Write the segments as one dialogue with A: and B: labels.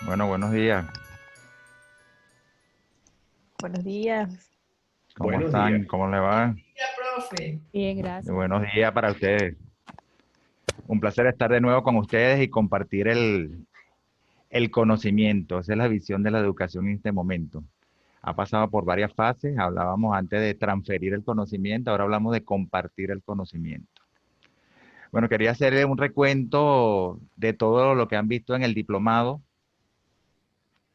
A: Bueno, buenos días.
B: Buenos días.
A: ¿Cómo
C: Buenos días.
A: están? ¿Cómo le va?
C: Ya, profe.
B: Bien,
A: Y
B: gracias.
A: buenos días para ustedes. Un placer estar de nuevo con ustedes y compartir el conocimiento. Esa es la visión de la educación en este momento. Ha pasado por varias fases. Hablábamos antes de transferir el conocimiento, ahora hablamos de compartir el conocimiento. Bueno, quería hacerle un recuento de todo lo que han visto en el diplomado,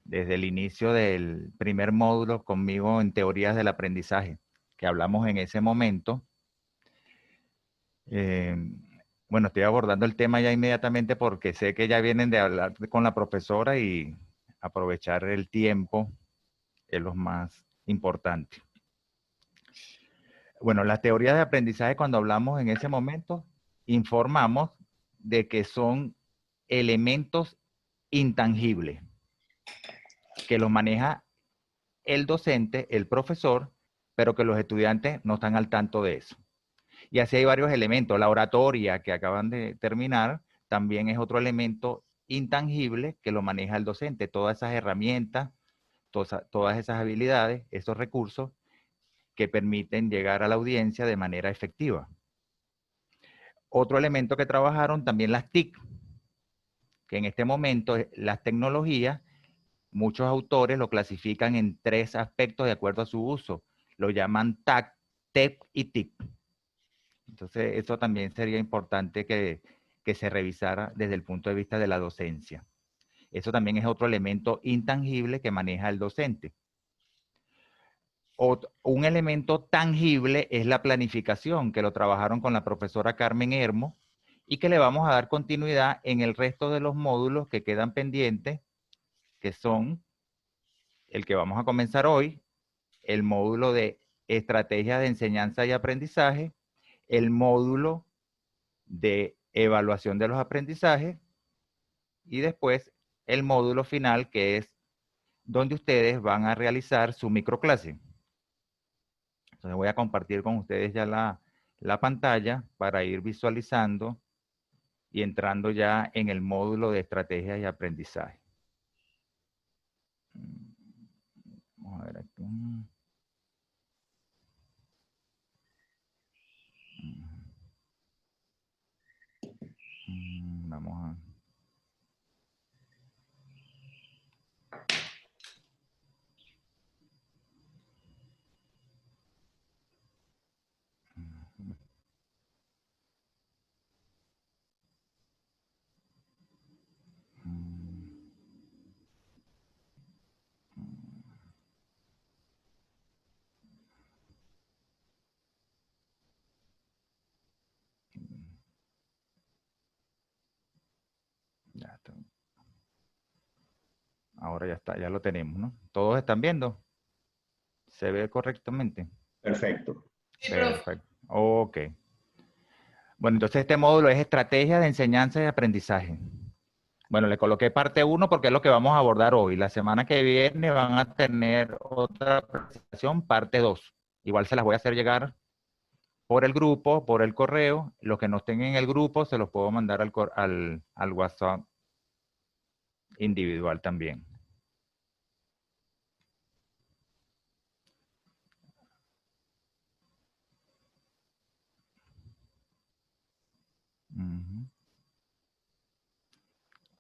A: desde el inicio del primer módulo conmigo en teorías del aprendizaje, que hablamos en ese momento. Eh, bueno, estoy abordando el tema ya inmediatamente porque sé que ya vienen de hablar con la profesora y aprovechar el tiempo es lo más importante. Bueno, las teorías de aprendizaje, cuando hablamos en ese momento, informamos de que son elementos intangibles, que los maneja el docente, el profesor, pero que los estudiantes no están al tanto de eso. Y así hay varios elementos. La oratoria que acaban de terminar también es otro elemento intangible que lo maneja el docente. Todas esas herramientas, todas esas habilidades, esos recursos que permiten llegar a la audiencia de manera efectiva. Otro elemento que trabajaron también las TIC, que en este momento las tecnologías, muchos autores lo clasifican en tres aspectos de acuerdo a su uso. Lo llaman TAC, TEC y TIC. Entonces, eso también sería importante que se revisara desde el punto de vista de la docencia. Eso también es otro elemento intangible que maneja el docente. Un elemento tangible es la planificación, que lo trabajaron con la profesora Carmen Hermo y que le vamos a dar continuidad en el resto de los módulos que quedan pendientes, que son el que vamos a comenzar hoy, el módulo de estrategias de enseñanza y aprendizaje, el módulo de evaluación de los aprendizajes y después el módulo final, que es donde ustedes van a realizar su microclase. Entonces voy a compartir con ustedes ya la pantalla para ir visualizando y entrando ya en el módulo de estrategias y aprendizaje. Vamos a ver aquí. Vamos a... Ya está. Ahora ya está, ya lo tenemos, ¿no? ¿Todos están viendo? ¿Se ve correctamente?
C: Perfecto.
B: Sí, profe.
A: Perfecto. Ok. Bueno, entonces este módulo es estrategia de enseñanza y aprendizaje. Bueno, le coloqué parte 1 porque es lo que vamos a abordar hoy. La semana que viene van a tener otra presentación, parte 2. Igual se las voy a hacer llegar por el grupo, por el correo. Los que no estén en el grupo se los puedo mandar al WhatsApp individual también.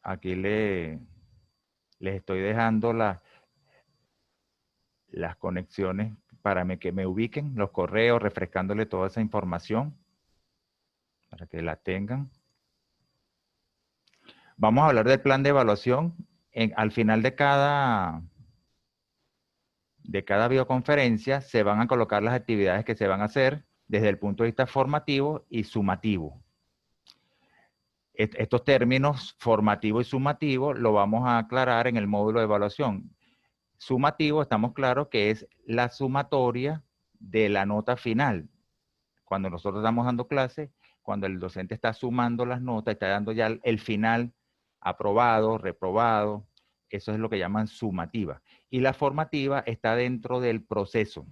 A: Aquí les estoy dejando las conexiones para que me ubiquen, los correos, refrescándole toda esa información para que la tengan. Vamos a hablar del plan de evaluación. Al final de cada videoconferencia se van a colocar las actividades que se van a hacer desde el punto de vista formativo y sumativo. Estos términos, formativo y sumativo, lo vamos a aclarar en el módulo de evaluación. Sumativo, estamos claros que es la sumatoria de la nota final. Cuando nosotros estamos dando clase, cuando el docente está sumando las notas, está dando ya el final, aprobado, reprobado, eso es lo que llaman sumativa. Y la formativa está dentro del proceso.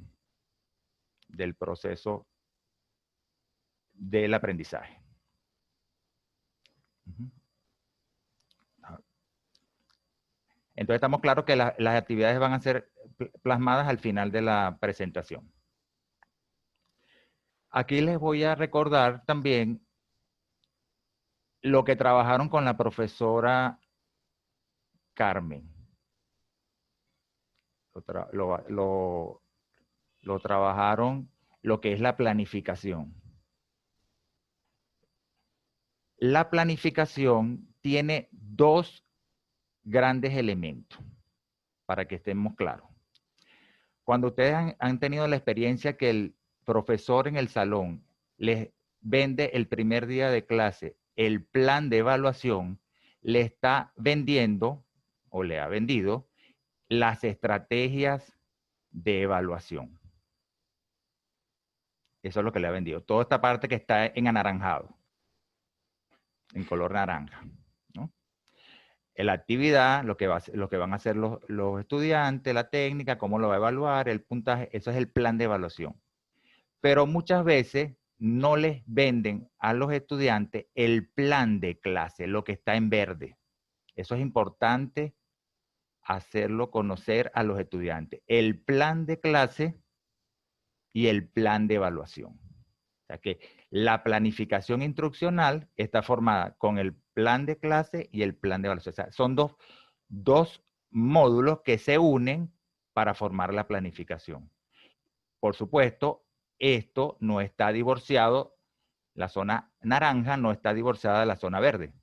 A: del proceso del aprendizaje. Entonces estamos claros que las actividades van a ser plasmadas al final de la presentación. Aquí les voy a recordar también lo que trabajaron con la profesora Carmen. Lo trabajaron lo que es la planificación. La planificación tiene dos grandes elementos, para que estemos claros. Cuando ustedes han tenido la experiencia que el profesor en el salón les vende el primer día de clase el plan de evaluación, le está vendiendo o le ha vendido las estrategias de evaluación. Eso es lo que le ha vendido. Toda esta parte que está en anaranjado, en color naranja, ¿no? En la actividad, lo que van a hacer los estudiantes, la técnica, cómo lo va a evaluar, el puntaje, eso es el plan de evaluación. Pero muchas veces no les venden a los estudiantes el plan de clase, lo que está en verde. Eso es importante hacerlo conocer a los estudiantes. El plan de clase y el plan de evaluación. O sea que la planificación instruccional está formada con el plan de clase y el plan de evaluación. O sea, son dos módulos que se unen para formar la planificación. Por supuesto, esto no está divorciado, la zona naranja no está divorciada de la zona verde.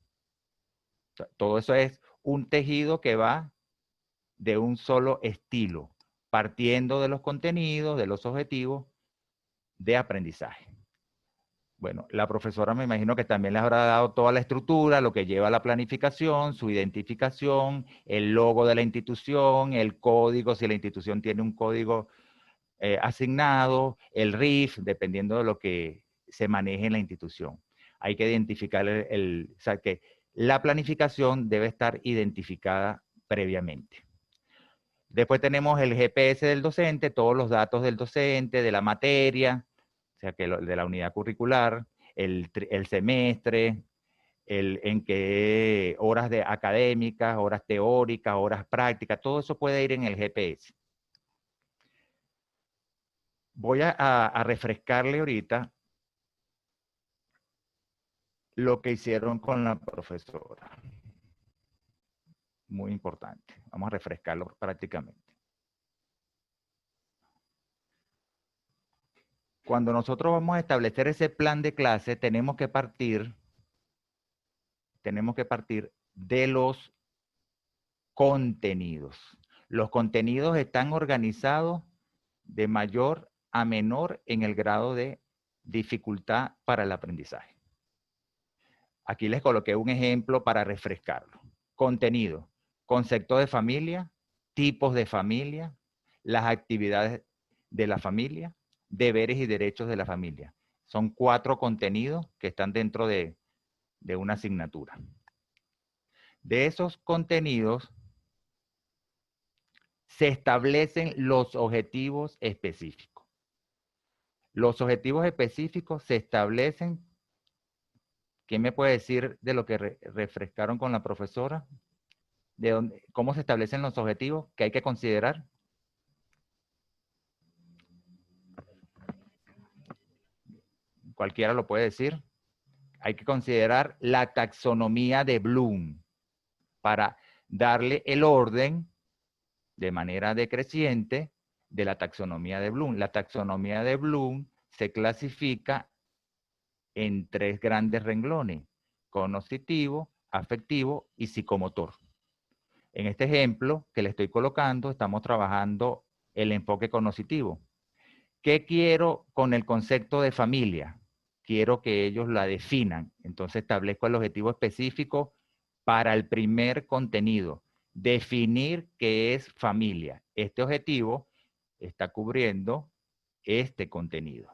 A: O sea, todo eso es un tejido que va de un solo estilo, partiendo de los contenidos, de los objetivos de aprendizaje. Bueno, la profesora me imagino que también les habrá dado toda la estructura, lo que lleva a la planificación, su identificación, el logo de la institución, el código, si la institución tiene un código asignado, el RIF, dependiendo de lo que se maneje en la institución. Hay que identificar o sea que la planificación debe estar identificada previamente. Después tenemos el GPS del docente, todos los datos del docente, de la materia, o sea que de la unidad curricular, el semestre, en qué horas académicas, horas teóricas, horas prácticas, todo eso puede ir en el GPS. Voy a refrescarle ahorita lo que hicieron con la profesora. Muy importante. Vamos a refrescarlo prácticamente. Cuando nosotros vamos a establecer ese plan de clase, tenemos que partir de los contenidos. Los contenidos están organizados de mayor a menor en el grado de dificultad para el aprendizaje. Aquí les coloqué un ejemplo para refrescarlo. Contenido, concepto de familia, tipos de familia, las actividades de la familia, deberes y derechos de la familia. Son 4 contenidos que están dentro de una asignatura. De esos contenidos se establecen los objetivos específicos. Los objetivos específicos se establecen. ¿Quién me puede decir de lo que refrescaron con la profesora? ¿Cómo se establecen los objetivos que hay que considerar? Cualquiera lo puede decir. Hay que considerar la taxonomía de Bloom para darle el orden de manera decreciente de la taxonomía de Bloom. La taxonomía de Bloom se clasifica en 3 grandes renglones: cognitivo, afectivo y psicomotor. En este ejemplo que le estoy colocando, estamos trabajando el enfoque cognitivo. ¿Qué quiero con el concepto de familia? Quiero que ellos la definan. Entonces establezco el objetivo específico para el primer contenido. Definir qué es familia. Este objetivo está cubriendo este contenido.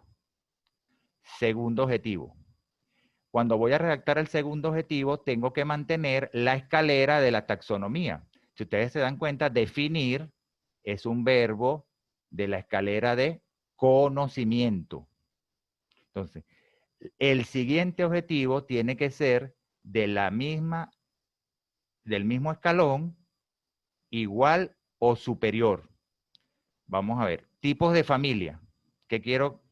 A: Segundo objetivo. Cuando voy a redactar el segundo objetivo, tengo que mantener la escalera de la taxonomía. Si ustedes se dan cuenta, definir es un verbo de la escalera de conocimiento. Entonces, el siguiente objetivo tiene que ser del mismo escalón, igual o superior. Vamos a ver, tipos de familia. ¿Qué quiero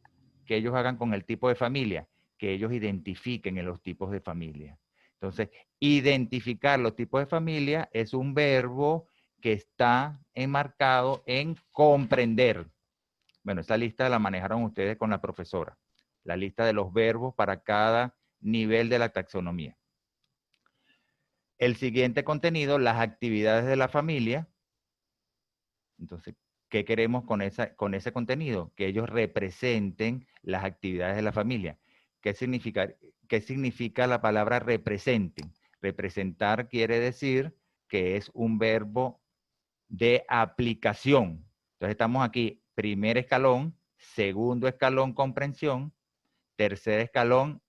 A: que ellos hagan con el tipo de familia? Que ellos identifiquen en los tipos de familia. Entonces, identificar los tipos de familia es un verbo que está enmarcado en comprender. Bueno, esa lista la manejaron ustedes con la profesora. La lista de los verbos para cada nivel de la taxonomía. El siguiente contenido, las actividades de la familia. Entonces, ¿qué queremos con ese contenido? Que ellos representen las actividades de la familia. ¿Qué significa la palabra representen? Representar quiere decir que es un verbo de aplicación. Entonces estamos aquí, primer escalón, segundo escalón, comprensión, tercer escalón,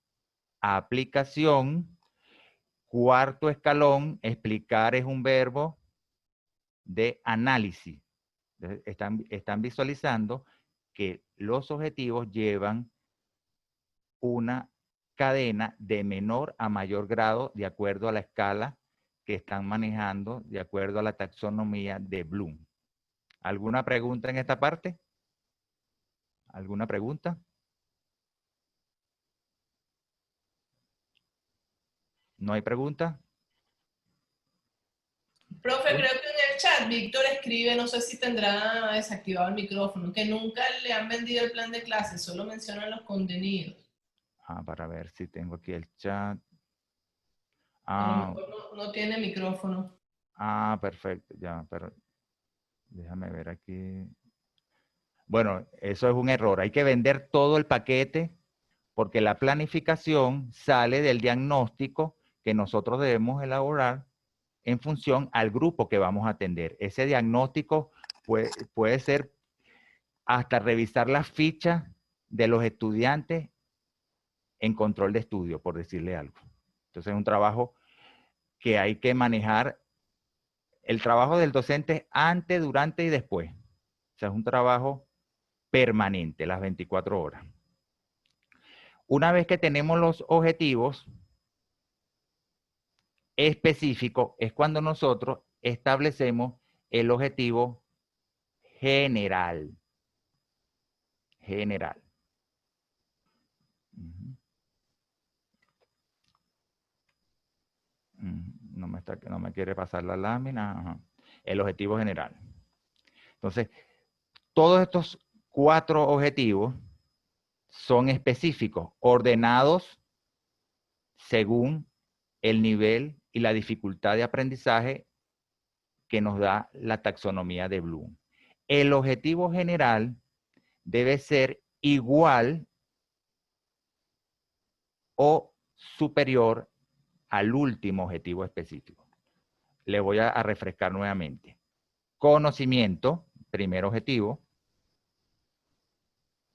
A: aplicación, cuarto escalón, explicar es un verbo de análisis. Están visualizando que los objetivos llevan una cadena de menor a mayor grado de acuerdo a la escala que están manejando, de acuerdo a la taxonomía de Bloom. ¿Alguna pregunta en esta parte? ¿Alguna pregunta? ¿No hay pregunta?
C: Profe, creo que en el chat Víctor escribe, no sé si tendrá desactivado el micrófono, que nunca le han vendido el plan de clases, solo mencionan los contenidos.
A: Para ver si tengo aquí el chat.
C: A lo mejor no tiene micrófono.
A: Perfecto, ya, pero déjame ver aquí. Bueno, eso es un error. Hay que vender todo el paquete porque la planificación sale del diagnóstico que nosotros debemos elaborar en función al grupo que vamos a atender. Ese diagnóstico puede ser hasta revisar las fichas de los estudiantes en control de estudio, por decirle algo. Entonces es un trabajo que hay que manejar. El trabajo del docente es antes, durante y después. O sea, es un trabajo permanente, las 24 horas. Una vez que tenemos los objetivos específicos, es cuando nosotros establecemos el objetivo general. General. No me quiere pasar la lámina. Ajá. El objetivo general. Entonces, todos estos 4 objetivos son específicos, ordenados según el nivel y la dificultad de aprendizaje que nos da la taxonomía de Bloom. El objetivo general debe ser igual o superior al último objetivo específico. Le voy a refrescar nuevamente. Conocimiento, primer objetivo.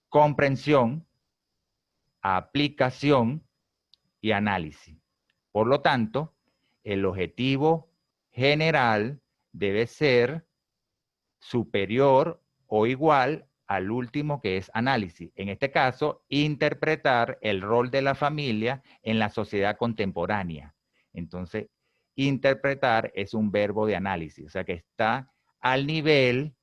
A: Comprensión, aplicación y análisis. Por lo tanto, el objetivo general debe ser superior o igual al último, que es análisis. En este caso, interpretar el rol de la familia en la sociedad contemporánea. Entonces, interpretar es un verbo de análisis, o sea que está al nivel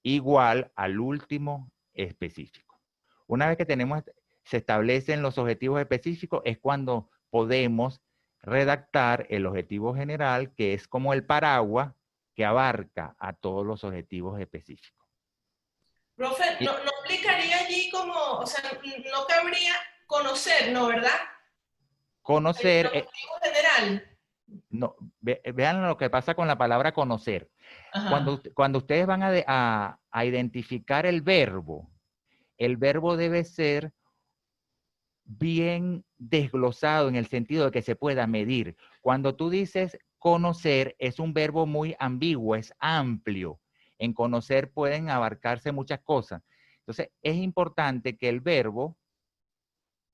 A: igual al último específico. Una vez que se establecen los objetivos específicos, es cuando podemos redactar el objetivo general, que es como el paraguas que abarca a todos los objetivos específicos.
C: Profe, no aplicaría allí como, o sea, no cabría conocer, ¿no, verdad?
A: Conocer,
C: el objetivo general.
A: no, vean lo que pasa con la palabra conocer. Cuando ustedes van a identificar el verbo debe ser bien desglosado en el sentido de que se pueda medir. Cuando tú dices conocer, es un verbo muy ambiguo, es amplio. En conocer pueden abarcarse muchas cosas. Entonces, es importante que el verbo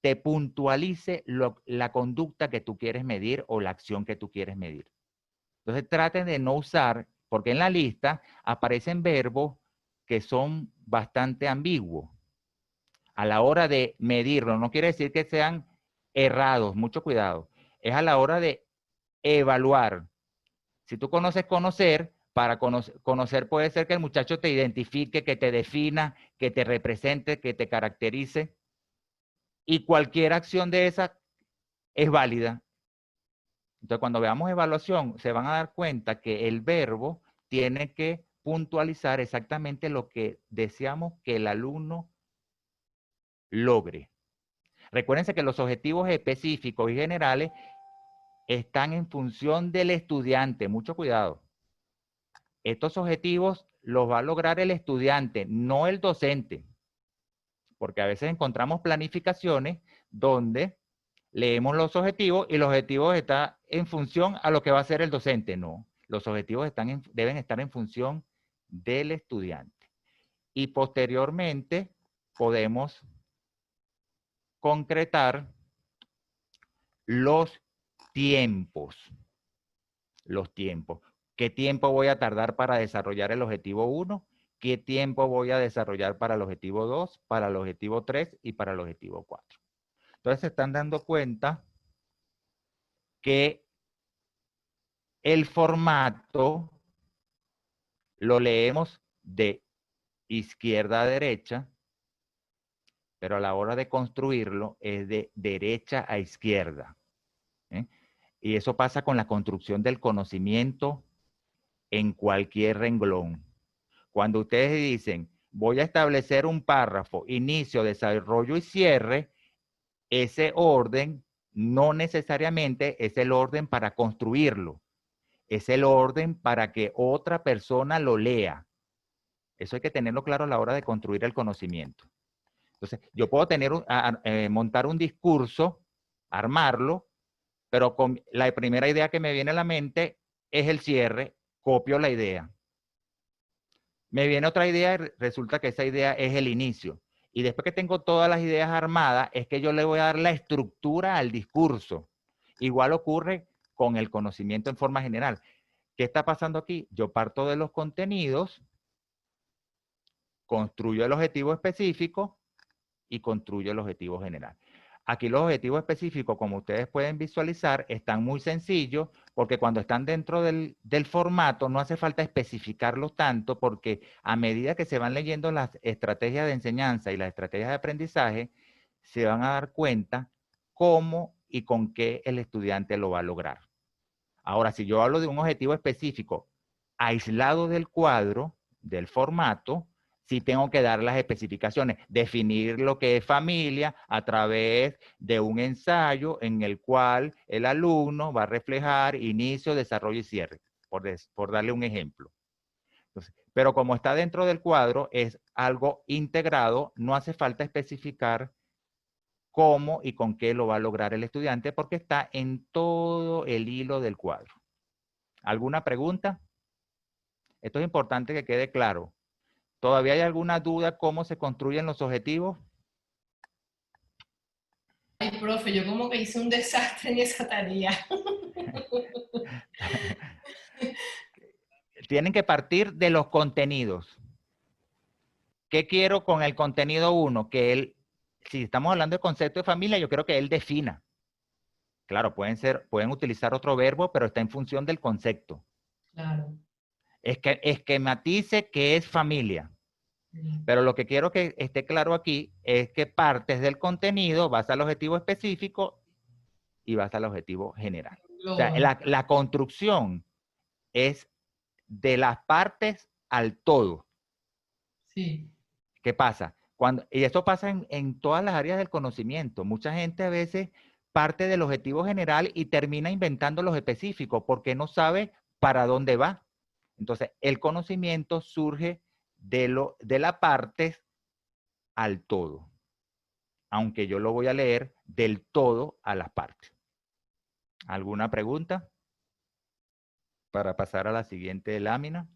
A: te puntualice la conducta que tú quieres medir o la acción que tú quieres medir. Entonces, traten de no usar, porque en la lista aparecen verbos que son bastante ambiguos. a la hora de medirlo, no quiere decir que sean errados, mucho cuidado, es a la hora de evaluar. Si tú conoces conocer, para conocer puede ser que el muchacho te identifique, que te defina, que te represente, que te caracterice, y cualquier acción de esa es válida. Entonces, cuando veamos evaluación, se van a dar cuenta que el verbo tiene que puntualizar exactamente lo que deseamos que el alumno logre. Recuérdense que los objetivos específicos y generales están en función del estudiante. Mucho cuidado. Estos objetivos los va a lograr el estudiante, no el docente. Porque a veces encontramos planificaciones donde leemos los objetivos y los objetivos están en función a lo que va a hacer el docente. No, los objetivos deben estar en función del estudiante. Y posteriormente podemos concretar los tiempos. Los tiempos. ¿Qué tiempo voy a tardar para desarrollar el objetivo 1? ¿Qué tiempo voy a desarrollar para el objetivo 2, para el objetivo 3 y para el objetivo 4? Entonces se están dando cuenta que el formato lo leemos de izquierda a derecha, pero a la hora de construirlo es de derecha a izquierda. ¿Eh? Y eso pasa con la construcción del conocimiento en cualquier renglón. Cuando ustedes dicen, voy a establecer un párrafo, inicio, desarrollo y cierre, ese orden no necesariamente es el orden para construirlo. Es el orden para que otra persona lo lea. Eso hay que tenerlo claro a la hora de construir el conocimiento. Entonces, yo puedo montar un discurso, armarlo, pero con la primera idea que me viene a la mente es el cierre, copio la idea. Me viene otra idea y resulta que esa idea es el inicio. Y después que tengo todas las ideas armadas, es que yo le voy a dar la estructura al discurso. Igual ocurre con el conocimiento en forma general. ¿Qué está pasando aquí? Yo parto de los contenidos, construyo el objetivo específico y construyo el objetivo general. Aquí los objetivos específicos, como ustedes pueden visualizar, están muy sencillos porque cuando están dentro del formato no hace falta especificarlos tanto porque a medida que se van leyendo las estrategias de enseñanza y las estrategias de aprendizaje, se van a dar cuenta cómo y con qué el estudiante lo va a lograr. Ahora, si yo hablo de un objetivo específico aislado del cuadro, del formato, sí tengo que dar las especificaciones, definir lo que es familia a través de un ensayo en el cual el alumno va a reflejar inicio, desarrollo y cierre, por darle un ejemplo. Entonces, pero como está dentro del cuadro, es algo integrado, no hace falta especificar cómo y con qué lo va a lograr el estudiante porque está en todo el hilo del cuadro. ¿Alguna pregunta? Esto es importante que quede claro. ¿Todavía hay alguna duda cómo se construyen los objetivos?
C: Ay, profe, yo como que hice un desastre en esa tarea.
A: Tienen que partir de los contenidos. ¿Qué quiero con el contenido 1? Que él, si estamos hablando de concepto de familia, yo quiero que él defina. Claro, pueden utilizar otro verbo, pero está en función del concepto.
C: Claro.
A: Es que esquematice qué es familia. Pero lo que quiero que esté claro aquí es que partes del contenido, vas al objetivo específico y vas al objetivo general. O sea, la construcción es de las partes al todo.
C: Sí.
A: ¿Qué pasa? Y esto pasa en todas las áreas del conocimiento. Mucha gente a veces parte del objetivo general y termina inventando los específicos porque no sabe para dónde va. Entonces, el conocimiento surge de la parte al todo. Aunque yo lo voy a leer del todo a las partes. ¿Alguna pregunta? Para pasar a la siguiente lámina.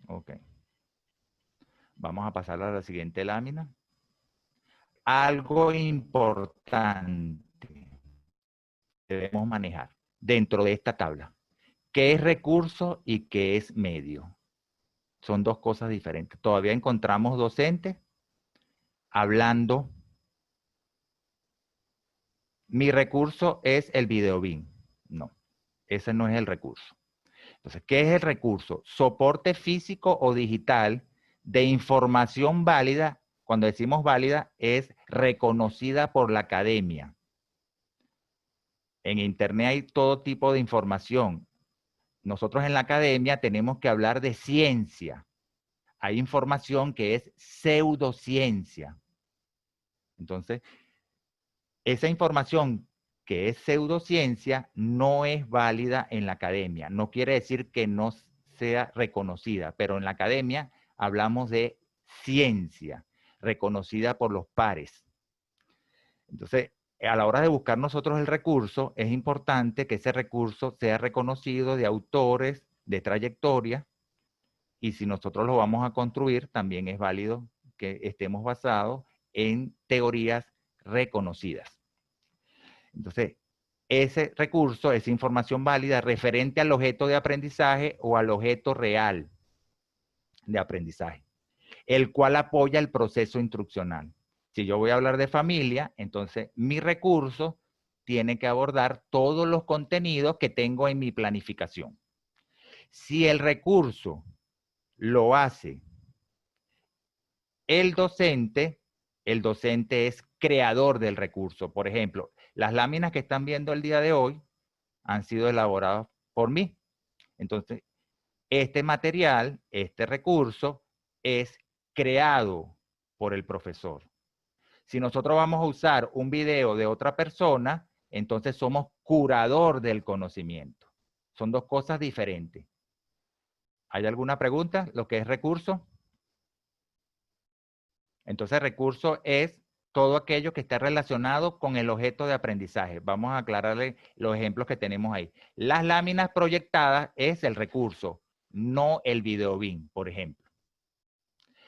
A: Ok. Vamos a pasar a la siguiente lámina. Algo importante debemos manejar dentro de esta tabla. ¿Qué es recurso y qué es medio? Son dos cosas diferentes. Todavía encontramos docentes hablando. Mi recurso es el videobin. No, ese no es el recurso. Entonces, ¿qué es el recurso? Soporte físico o digital de información válida. Cuando decimos válida, es reconocida por la academia. En Internet hay todo tipo de información. Nosotros en la academia tenemos que hablar de ciencia. Hay información que es pseudociencia. Entonces, esa información que es pseudociencia no es válida en la academia. No quiere decir que no sea reconocida, pero en la academia hablamos de ciencia, reconocida por los pares. Entonces, a la hora de buscar nosotros el recurso, es importante que ese recurso sea reconocido de autores, de trayectoria, y si nosotros lo vamos a construir, también es válido que estemos basados en teorías reconocidas. Entonces, ese recurso es información válida referente al objeto de aprendizaje o al objeto real de aprendizaje, el cual apoya el proceso instruccional. Si yo voy a hablar de familia, entonces mi recurso tiene que abordar todos los contenidos que tengo en mi planificación. Si el recurso lo hace el docente es creador del recurso. Por ejemplo, las láminas que están viendo el día de hoy han sido elaboradas por mí. Entonces, este material, este recurso, es creado por el profesor. Si nosotros vamos a usar un video de otra persona, entonces somos curador del conocimiento. Son dos cosas diferentes. ¿Hay alguna pregunta? ¿Lo que es recurso? Entonces, recurso es todo aquello que esté relacionado con el objeto de aprendizaje. Vamos a aclararle los ejemplos que tenemos ahí. Las láminas proyectadas es el recurso, no el videobin, por ejemplo.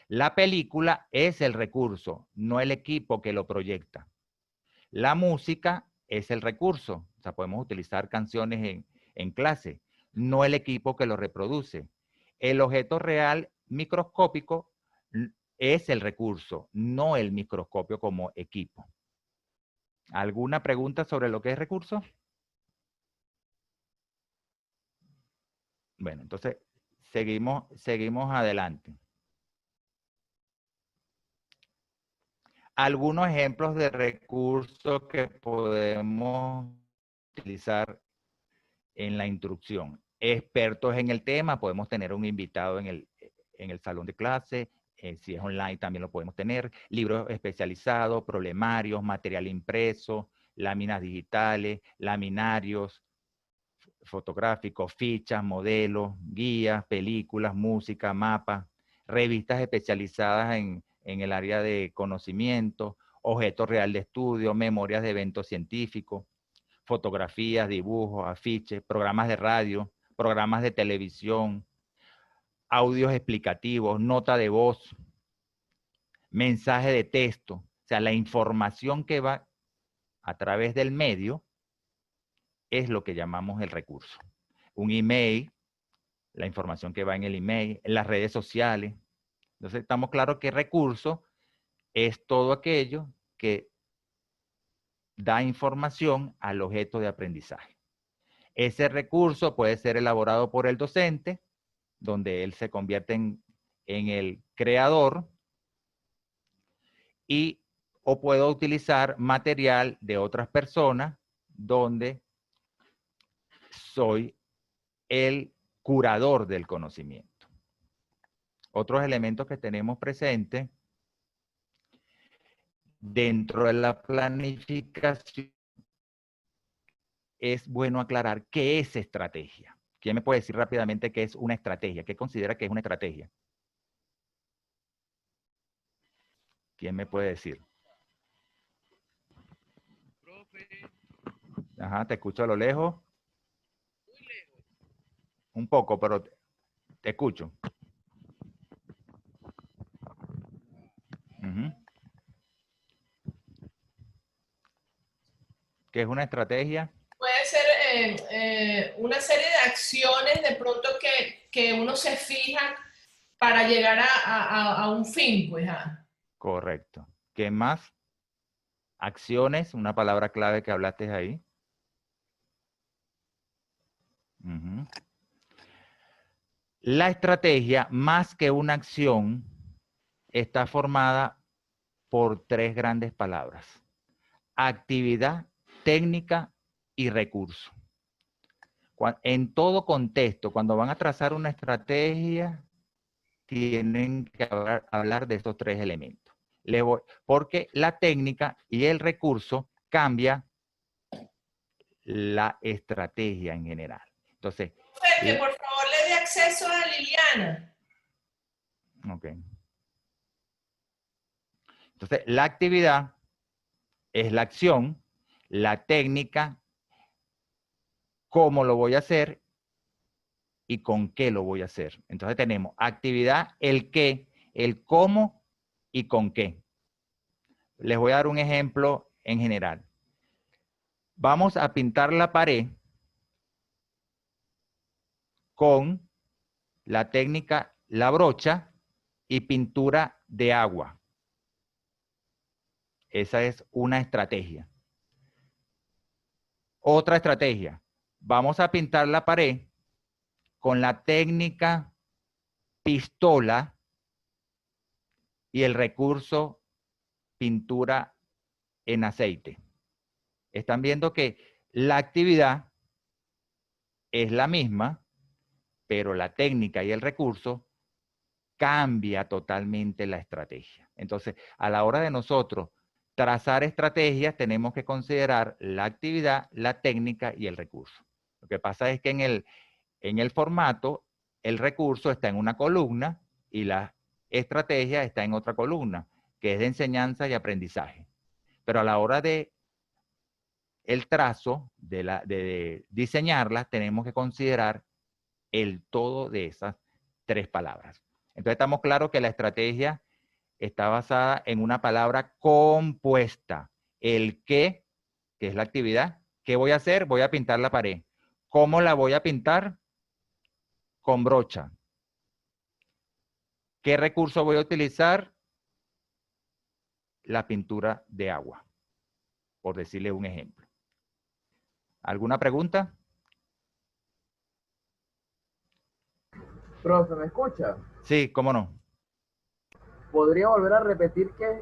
A: La película es el recurso, no el equipo que lo proyecta. La música es el recurso. O sea, podemos utilizar canciones en clase, no el equipo que lo reproduce. El objeto real microscópico es el recurso, no el microscopio como equipo. ¿Alguna pregunta sobre lo que es recurso? Bueno, entonces seguimos adelante. Algunos ejemplos de recursos que podemos utilizar en la instrucción. Expertos en el tema, podemos tener un invitado en el salón de clase, si es online también lo podemos tener, libros especializados, problemarios, material impreso, láminas digitales, laminarios fotográficos, fichas, modelos, guías, películas, música, mapas, revistas especializadas en el área de conocimiento, objetos real de estudio, memorias de eventos científicos, fotografías, dibujos, afiches, programas de radio, programas de televisión, audios explicativos, nota de voz, mensaje de texto. O sea, la información que va a través del medio es lo que llamamos el recurso. Un email, la información que va en el email, en las redes sociales. Entonces, estamos claros que recurso es todo aquello que da información al objeto de aprendizaje. Ese recurso puede ser elaborado por el docente, donde él se convierte en el creador, o puedo utilizar material de otras personas, donde soy el curador del conocimiento. Otros elementos que tenemos presentes dentro de la planificación, es bueno aclarar qué es estrategia. ¿Quién me puede decir rápidamente qué es una estrategia? ¿Qué considera que es una estrategia? ¿Quién me puede decir? Ajá, te escucho a lo lejos. Un poco, pero te escucho. ¿Qué es una estrategia?
C: Puede ser una serie de acciones de pronto que uno se fija para llegar a un fin, pues.
A: Correcto. ¿Qué más? Acciones, una palabra clave que hablaste ahí. Ujú. La estrategia, más que una acción, está formada por tres grandes palabras: actividad, técnica y recurso. En todo contexto, cuando van a trazar una estrategia, tienen que hablar de estos tres elementos. Porque la técnica y el recurso cambia la estrategia en general. Entonces,
C: Que por favor le dé acceso a Liliana.
A: ok. Entonces, la actividad es la acción, la técnica, cómo lo voy a hacer y con qué lo voy a hacer. Entonces tenemos actividad, el qué, el cómo y con qué. Les voy a dar un ejemplo en general. Vamos a pintar la pared con la técnica la brocha y pintura de agua. Esa es una estrategia. Otra estrategia. Vamos a pintar la pared con la técnica pistola y el recurso pintura en aceite. Están viendo que la actividad es la misma, pero la técnica y el recurso cambia totalmente la estrategia. Entonces, a la hora de nosotros trazar estrategias, tenemos que considerar la actividad, la técnica y el recurso. Lo que pasa es que en el formato, el recurso está en una columna y la estrategia está en otra columna, que es de enseñanza y aprendizaje. Pero a la hora de el trazo, de diseñarlas, tenemos que considerar el todo de esas tres palabras. Entonces estamos claros que la estrategia está basada en una palabra compuesta. El qué, que es la actividad. ¿Qué voy a hacer? Voy a pintar la pared. ¿Cómo la voy a pintar? Con brocha. ¿Qué recurso voy a utilizar? La pintura de agua, por decirle un ejemplo. ¿Alguna pregunta?
D: Profe, ¿me escucha?
A: Sí, cómo no.
D: ¿Podría volver a repetir que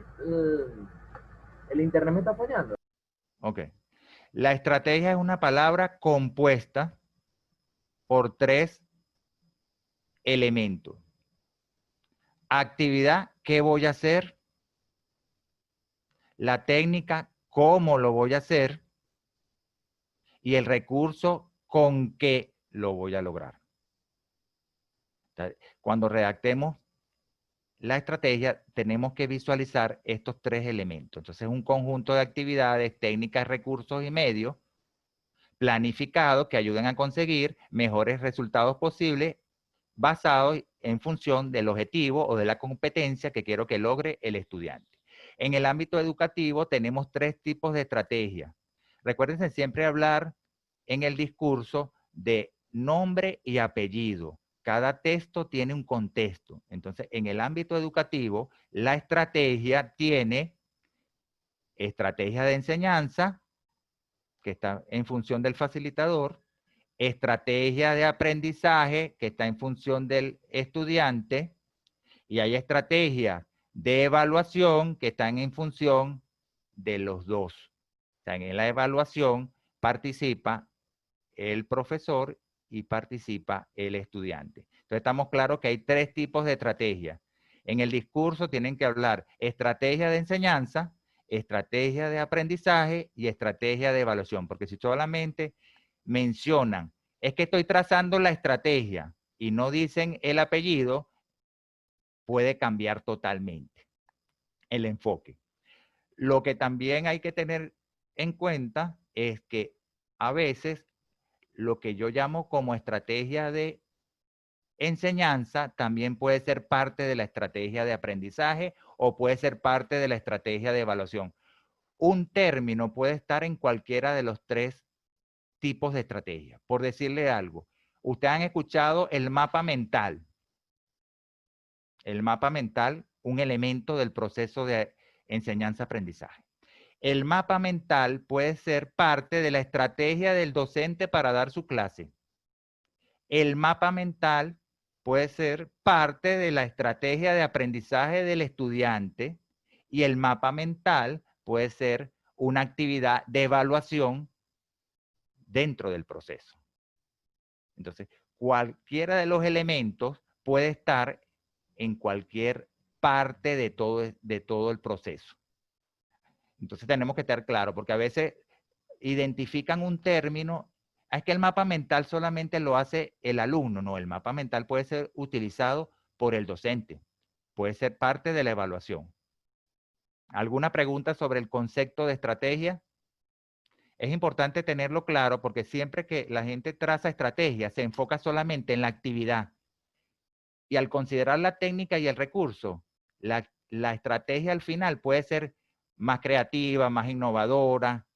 D: el internet me está fallando?
A: Ok. La estrategia es una palabra compuesta por tres elementos. Actividad, ¿qué voy a hacer? La técnica, ¿cómo lo voy a hacer? Y el recurso, ¿con qué lo voy a lograr? Cuando redactemos la estrategia, tenemos que visualizar estos tres elementos. Entonces, un conjunto de actividades, técnicas, recursos y medios planificados que ayuden a conseguir mejores resultados posibles basados en función del objetivo o de la competencia que quiero que logre el estudiante. En el ámbito educativo tenemos tres tipos de estrategias. Recuérdense siempre hablar en el discurso de nombre y apellido. Cada texto tiene un contexto. Entonces, en el ámbito educativo, la estrategia tiene estrategia de enseñanza, que está en función del facilitador, estrategia de aprendizaje, que está en función del estudiante, y hay estrategias de evaluación que están en función de los dos. O sea, en la evaluación participa el profesor y participa el estudiante. Entonces estamos claros que hay tres tipos de estrategias. En el discurso tienen que hablar estrategia de enseñanza, estrategia de aprendizaje y estrategia de evaluación, porque si solamente mencionan, es que estoy trazando la estrategia y no dicen el apellido, puede cambiar totalmente el enfoque. Lo que también hay que tener en cuenta es que a veces lo que yo llamo como estrategia de enseñanza también puede ser parte de la estrategia de aprendizaje o puede ser parte de la estrategia de evaluación. Un término puede estar en cualquiera de los tres tipos de estrategia. Por decirle algo, ustedes han escuchado el mapa mental. El mapa mental, un elemento del proceso de enseñanza-aprendizaje. El mapa mental puede ser parte de la estrategia del docente para dar su clase. El mapa mental puede ser parte de la estrategia de aprendizaje del estudiante y el mapa mental puede ser una actividad de evaluación dentro del proceso. Entonces, cualquiera de los elementos puede estar en cualquier parte de todo el proceso. Entonces tenemos que estar claros, porque a veces identifican un término, es que el mapa mental solamente lo hace el alumno. No, el mapa mental puede ser utilizado por el docente, puede ser parte de la evaluación. ¿Alguna pregunta sobre el concepto de estrategia? Es importante tenerlo claro porque siempre que la gente traza estrategia se enfoca solamente en la actividad. Y al considerar la técnica y el recurso, la estrategia al final puede ser más creativa, más innovadora.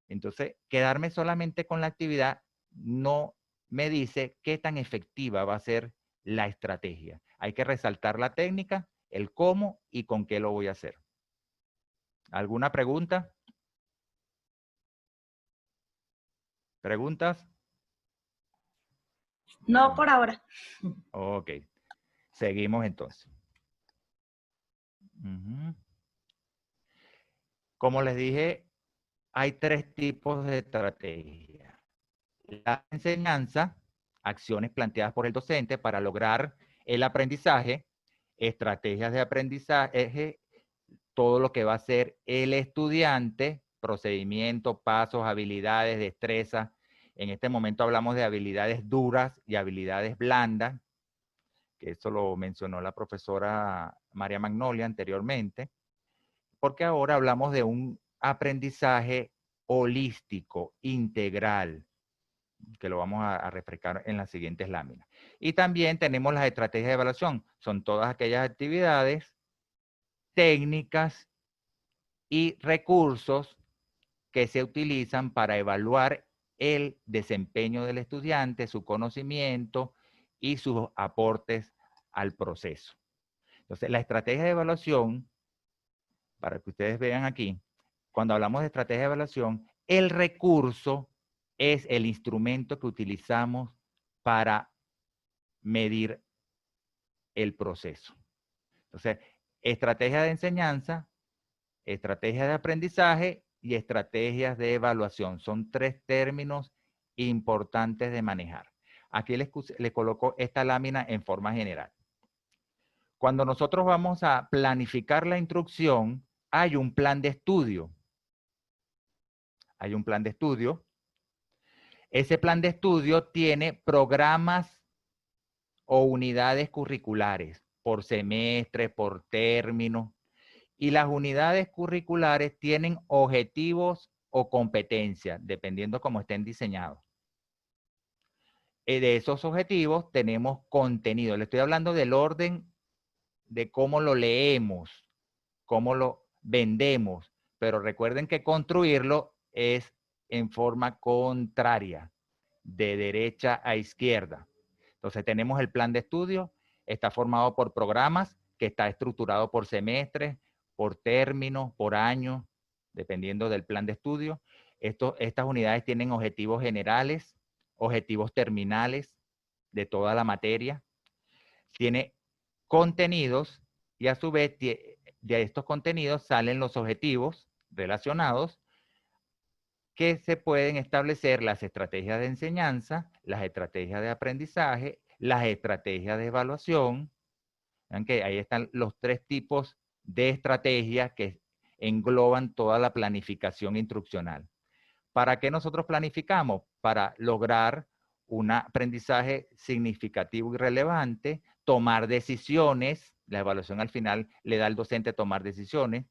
A: Entonces, quedarme solamente con la actividad no me dice qué tan efectiva va a ser la estrategia. Hay que resaltar la técnica, el cómo y con qué lo voy a hacer. ¿Alguna pregunta? ¿Preguntas?
E: No por ahora.
A: Ok. Seguimos entonces. Como les dije, hay 3 tipos de estrategia. La enseñanza, acciones planteadas por el docente para lograr el aprendizaje, estrategias de aprendizaje, todo lo que va a hacer el estudiante, procedimientos, pasos, habilidades, destrezas. En este momento hablamos de habilidades duras y habilidades blandas, que eso lo mencionó la profesora María Magnolia anteriormente, porque ahora hablamos de un aprendizaje holístico, integral, que lo vamos a refrescar en las siguientes láminas. Y también tenemos las estrategias de evaluación. Son todas aquellas actividades, técnicas y recursos que se utilizan para evaluar el desempeño del estudiante, su conocimiento y sus aportes al proceso. Entonces, la estrategia de evaluación, para que ustedes vean aquí, cuando hablamos de estrategia de evaluación, el recurso es el instrumento que utilizamos para medir el proceso. Entonces, estrategia de enseñanza, estrategia de aprendizaje y estrategias de evaluación. Son 3 términos importantes de manejar. Aquí les coloco esta lámina en forma general. Cuando nosotros vamos a planificar la instrucción, hay un plan de estudio. Hay un plan de estudio. Ese plan de estudio tiene programas o unidades curriculares por semestre, por término. Y las unidades curriculares tienen objetivos o competencias, dependiendo cómo estén diseñados. De esos objetivos tenemos contenido. Le estoy hablando del orden de cómo lo leemos, cómo lo vendemos. Pero recuerden que construirlo es en forma contraria, de derecha a izquierda. Entonces tenemos el plan de estudio, está formado por programas, que está estructurado por semestres, por términos, por años, dependiendo del plan de estudio. Estas unidades tienen objetivos generales, objetivos terminales de toda la materia. Tiene contenidos y a su vez de estos contenidos salen los objetivos relacionados que se pueden establecer las estrategias de enseñanza, las estrategias de aprendizaje, las estrategias de evaluación. Vean que ahí están los 3 tipos de estrategias que engloban toda la planificación instruccional. ¿Para qué nosotros planificamos? Para lograr un aprendizaje significativo y relevante, tomar decisiones. La evaluación al final le da al docente tomar decisiones.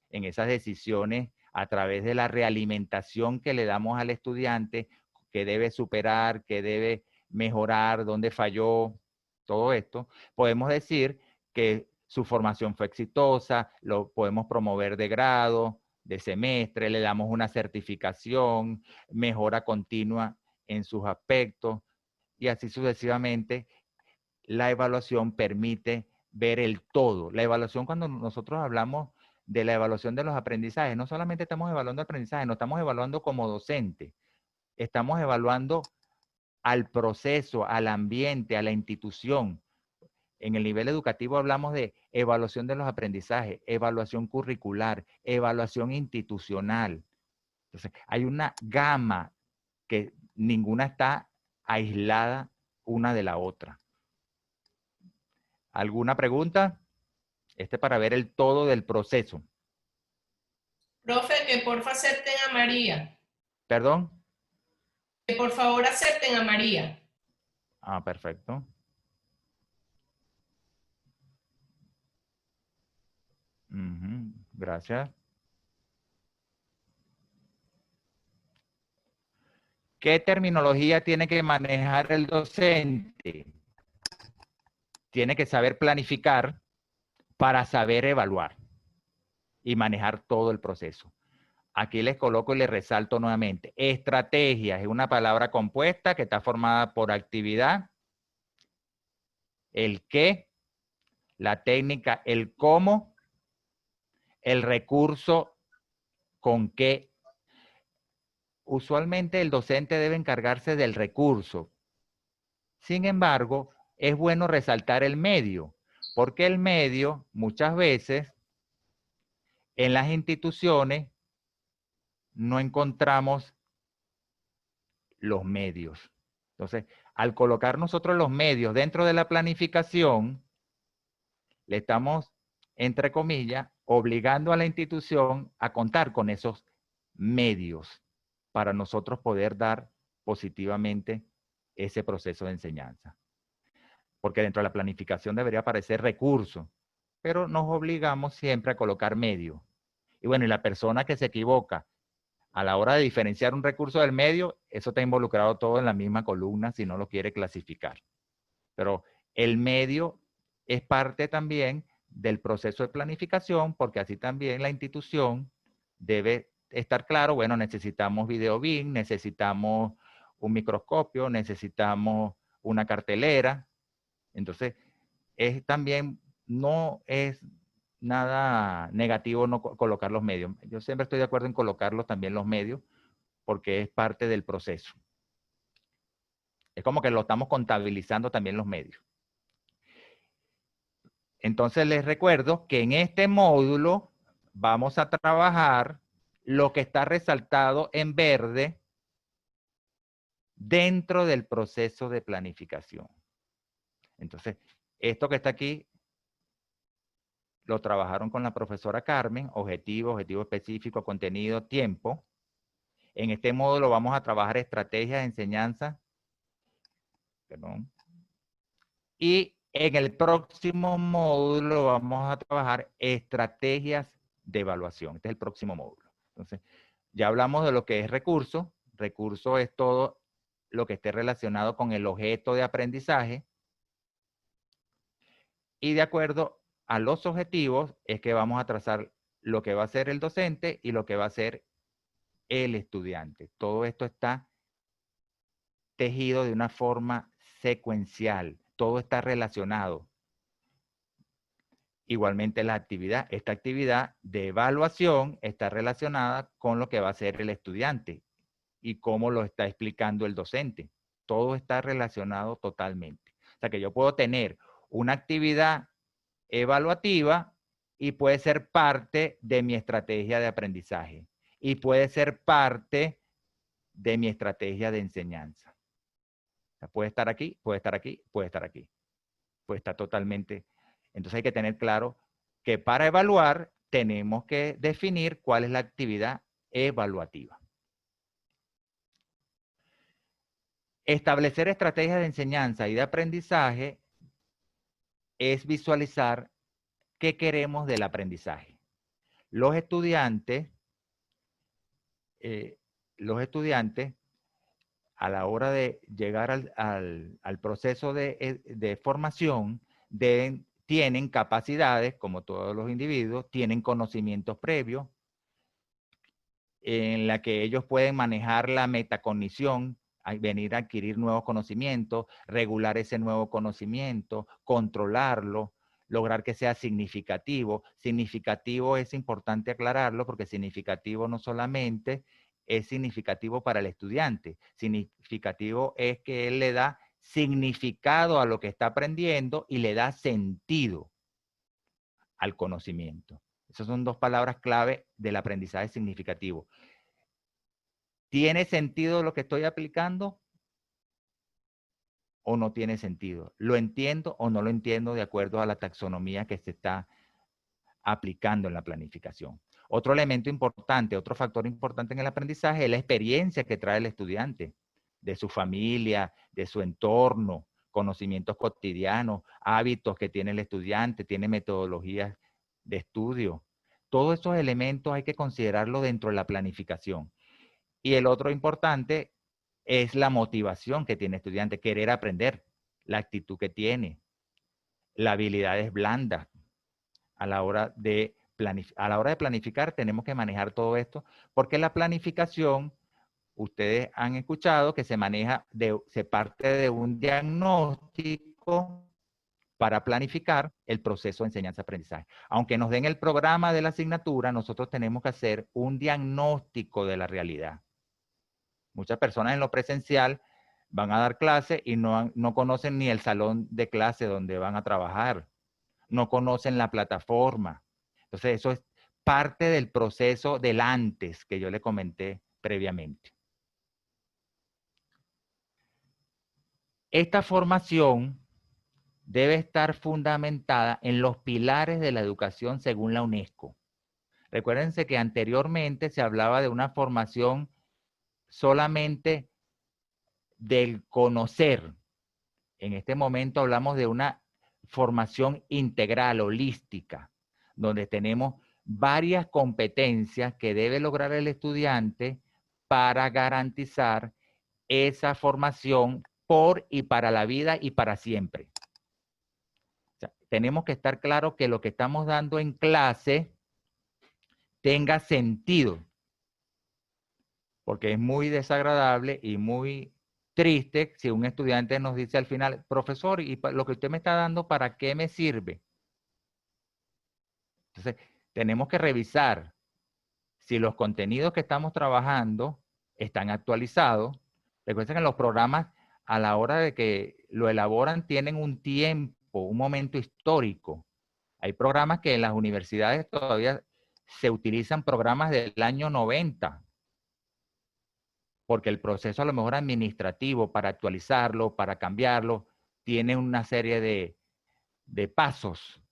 A: En esas decisiones, a través de la realimentación que le damos al estudiante, que debe superar, que debe mejorar, dónde falló, todo esto, podemos decir que su formación fue exitosa, lo podemos promover de grado, de semestre, le damos una certificación, mejora continua en sus aspectos y así sucesivamente. La evaluación permite ver el todo. La evaluación, cuando nosotros hablamos de la evaluación de los aprendizajes, no solamente estamos evaluando aprendizaje, no estamos evaluando como docente, estamos evaluando al proceso, al ambiente, a la institución. En el nivel educativo hablamos de evaluación de los aprendizajes, evaluación curricular, evaluación institucional. Entonces, hay una gama que ninguna está aislada una de la otra. ¿Alguna pregunta? Para ver el todo del proceso.
C: Profe, que porfa acepten a María.
A: ¿Perdón?
C: Que por favor acepten a María.
A: Ah, perfecto. Gracias. ¿Qué terminología tiene que manejar el docente? Tiene que saber planificar para saber evaluar y manejar todo el proceso. Aquí les coloco y les resalto nuevamente. Estrategia es una palabra compuesta que está formada por actividad, el qué, la técnica, el cómo, el recurso, con qué. Usualmente el docente debe encargarse del recurso. Sin embargo, es bueno resaltar el medio, porque el medio muchas veces en las instituciones no encontramos los medios. Entonces, al colocar nosotros los medios dentro de la planificación, le estamos, entre comillas, obligando a la institución a contar con esos medios para nosotros poder dar positivamente ese proceso de enseñanza. Porque dentro de la planificación debería aparecer recursos, pero nos obligamos siempre a colocar medios. Y bueno, y la persona que se equivoca a la hora de diferenciar un recurso del medio, eso está involucrado todo en la misma columna si no lo quiere clasificar. Pero el medio es parte también del proceso de planificación, porque así también la institución debe estar claro, bueno, necesitamos video BIM, necesitamos un microscopio, necesitamos una cartelera. Entonces, también no es nada negativo no colocar los medios. Yo siempre estoy de acuerdo en colocarlos también los medios, porque es parte del proceso. Es como que lo estamos contabilizando también los medios. Entonces les recuerdo que en este módulo vamos a trabajar lo que está resaltado en verde dentro del proceso de planificación. Entonces, esto que está aquí lo trabajaron con la profesora Carmen, objetivo específico, contenido, tiempo. En este módulo vamos a trabajar estrategias de enseñanza. Perdón. Y en el próximo módulo vamos a trabajar estrategias de evaluación. Este es el próximo módulo. Entonces, ya hablamos de lo que es recurso. Recurso es todo lo que esté relacionado con el objeto de aprendizaje. Y de acuerdo a los objetivos es que vamos a trazar lo que va a hacer el docente y lo que va a hacer el estudiante. Todo esto está tejido de una forma secuencial. Todo está relacionado. Igualmente la actividad. Esta actividad de evaluación está relacionada con lo que va a hacer el estudiante y cómo lo está explicando el docente. Todo está relacionado totalmente. O sea que yo puedo tener una actividad evaluativa y puede ser parte de mi estrategia de aprendizaje y puede ser parte de mi estrategia de enseñanza. O sea, puede estar aquí, puede estar aquí, puede estar aquí. Puede estar totalmente. Entonces hay que tener claro que para evaluar tenemos que definir cuál es la actividad evaluativa. Establecer estrategias de enseñanza y de aprendizaje es visualizar qué queremos del aprendizaje. Los estudiantes, a la hora de llegar al proceso de formación, tienen capacidades, como todos los individuos, tienen conocimientos previos, en la que ellos pueden manejar la metacognición, venir a adquirir nuevos conocimientos, regular ese nuevo conocimiento, controlarlo, lograr que sea significativo. Significativo es importante aclararlo porque significativo no solamente es significativo para el estudiante, significativo es que él le da significado a lo que está aprendiendo y le da sentido al conocimiento. Esas son dos palabras clave del aprendizaje significativo. ¿Tiene sentido lo que estoy aplicando o no tiene sentido? ¿Lo entiendo o no lo entiendo de acuerdo a la taxonomía que se está aplicando en la planificación? Otro elemento importante, otro factor importante en el aprendizaje es la experiencia que trae el estudiante, de su familia, de su entorno, conocimientos cotidianos, hábitos que tiene el estudiante, tiene metodologías de estudio. Todos esos elementos hay que considerarlo dentro de la planificación. Y el otro importante es la motivación que tiene el estudiante, querer aprender, la actitud que tiene, las habilidades blandas. A la hora de planificar tenemos que manejar todo esto, porque la planificación, ustedes han escuchado que se parte de un diagnóstico para planificar el proceso de enseñanza-aprendizaje. Aunque nos den el programa de la asignatura, nosotros tenemos que hacer un diagnóstico de la realidad. Muchas personas en lo presencial van a dar clase y no conocen ni el salón de clase donde van a trabajar. No conocen la plataforma. Entonces, eso es parte del proceso del antes que yo le comenté previamente. Esta formación debe estar fundamentada en los pilares de la educación según la UNESCO. Recuérdense que anteriormente se hablaba de una formación solamente del conocer. En este momento hablamos de una formación integral, holística, donde tenemos varias competencias que debe lograr el estudiante para garantizar esa formación por y para la vida y para siempre. O sea, tenemos que estar claros que lo que estamos dando en clase tenga sentido, porque es muy desagradable y muy triste si un estudiante nos dice al final, profesor, ¿y lo que usted me está dando para qué me sirve? Entonces, tenemos que revisar si los contenidos que estamos trabajando están actualizados. Recuerden que los programas, a la hora de que lo elaboran, tienen un tiempo, un momento histórico. Hay programas que en las universidades todavía se utilizan programas del año 90, porque el proceso a lo mejor administrativo para actualizarlo, para cambiarlo, tiene una serie de pasos.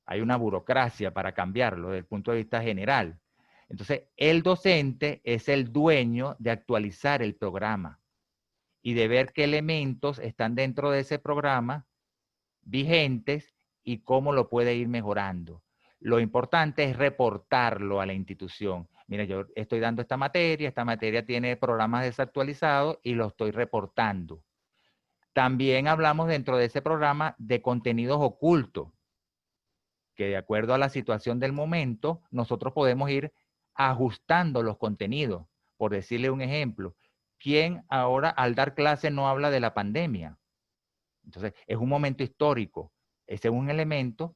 A: Hay una burocracia para cambiarlo desde el punto de vista general. Entonces, el docente es el dueño de actualizar el programa y de ver qué elementos están dentro de ese programa vigentes y cómo lo puede ir mejorando. Lo importante es reportarlo a la institución. Mira, yo estoy dando esta materia tiene programas desactualizados y lo estoy reportando. También hablamos dentro de ese programa de contenidos ocultos, que de acuerdo a la situación del momento, nosotros podemos ir ajustando los contenidos. Por decirle un ejemplo, ¿quién ahora al dar clase no habla de la pandemia? Entonces, es un momento histórico. Ese es un elemento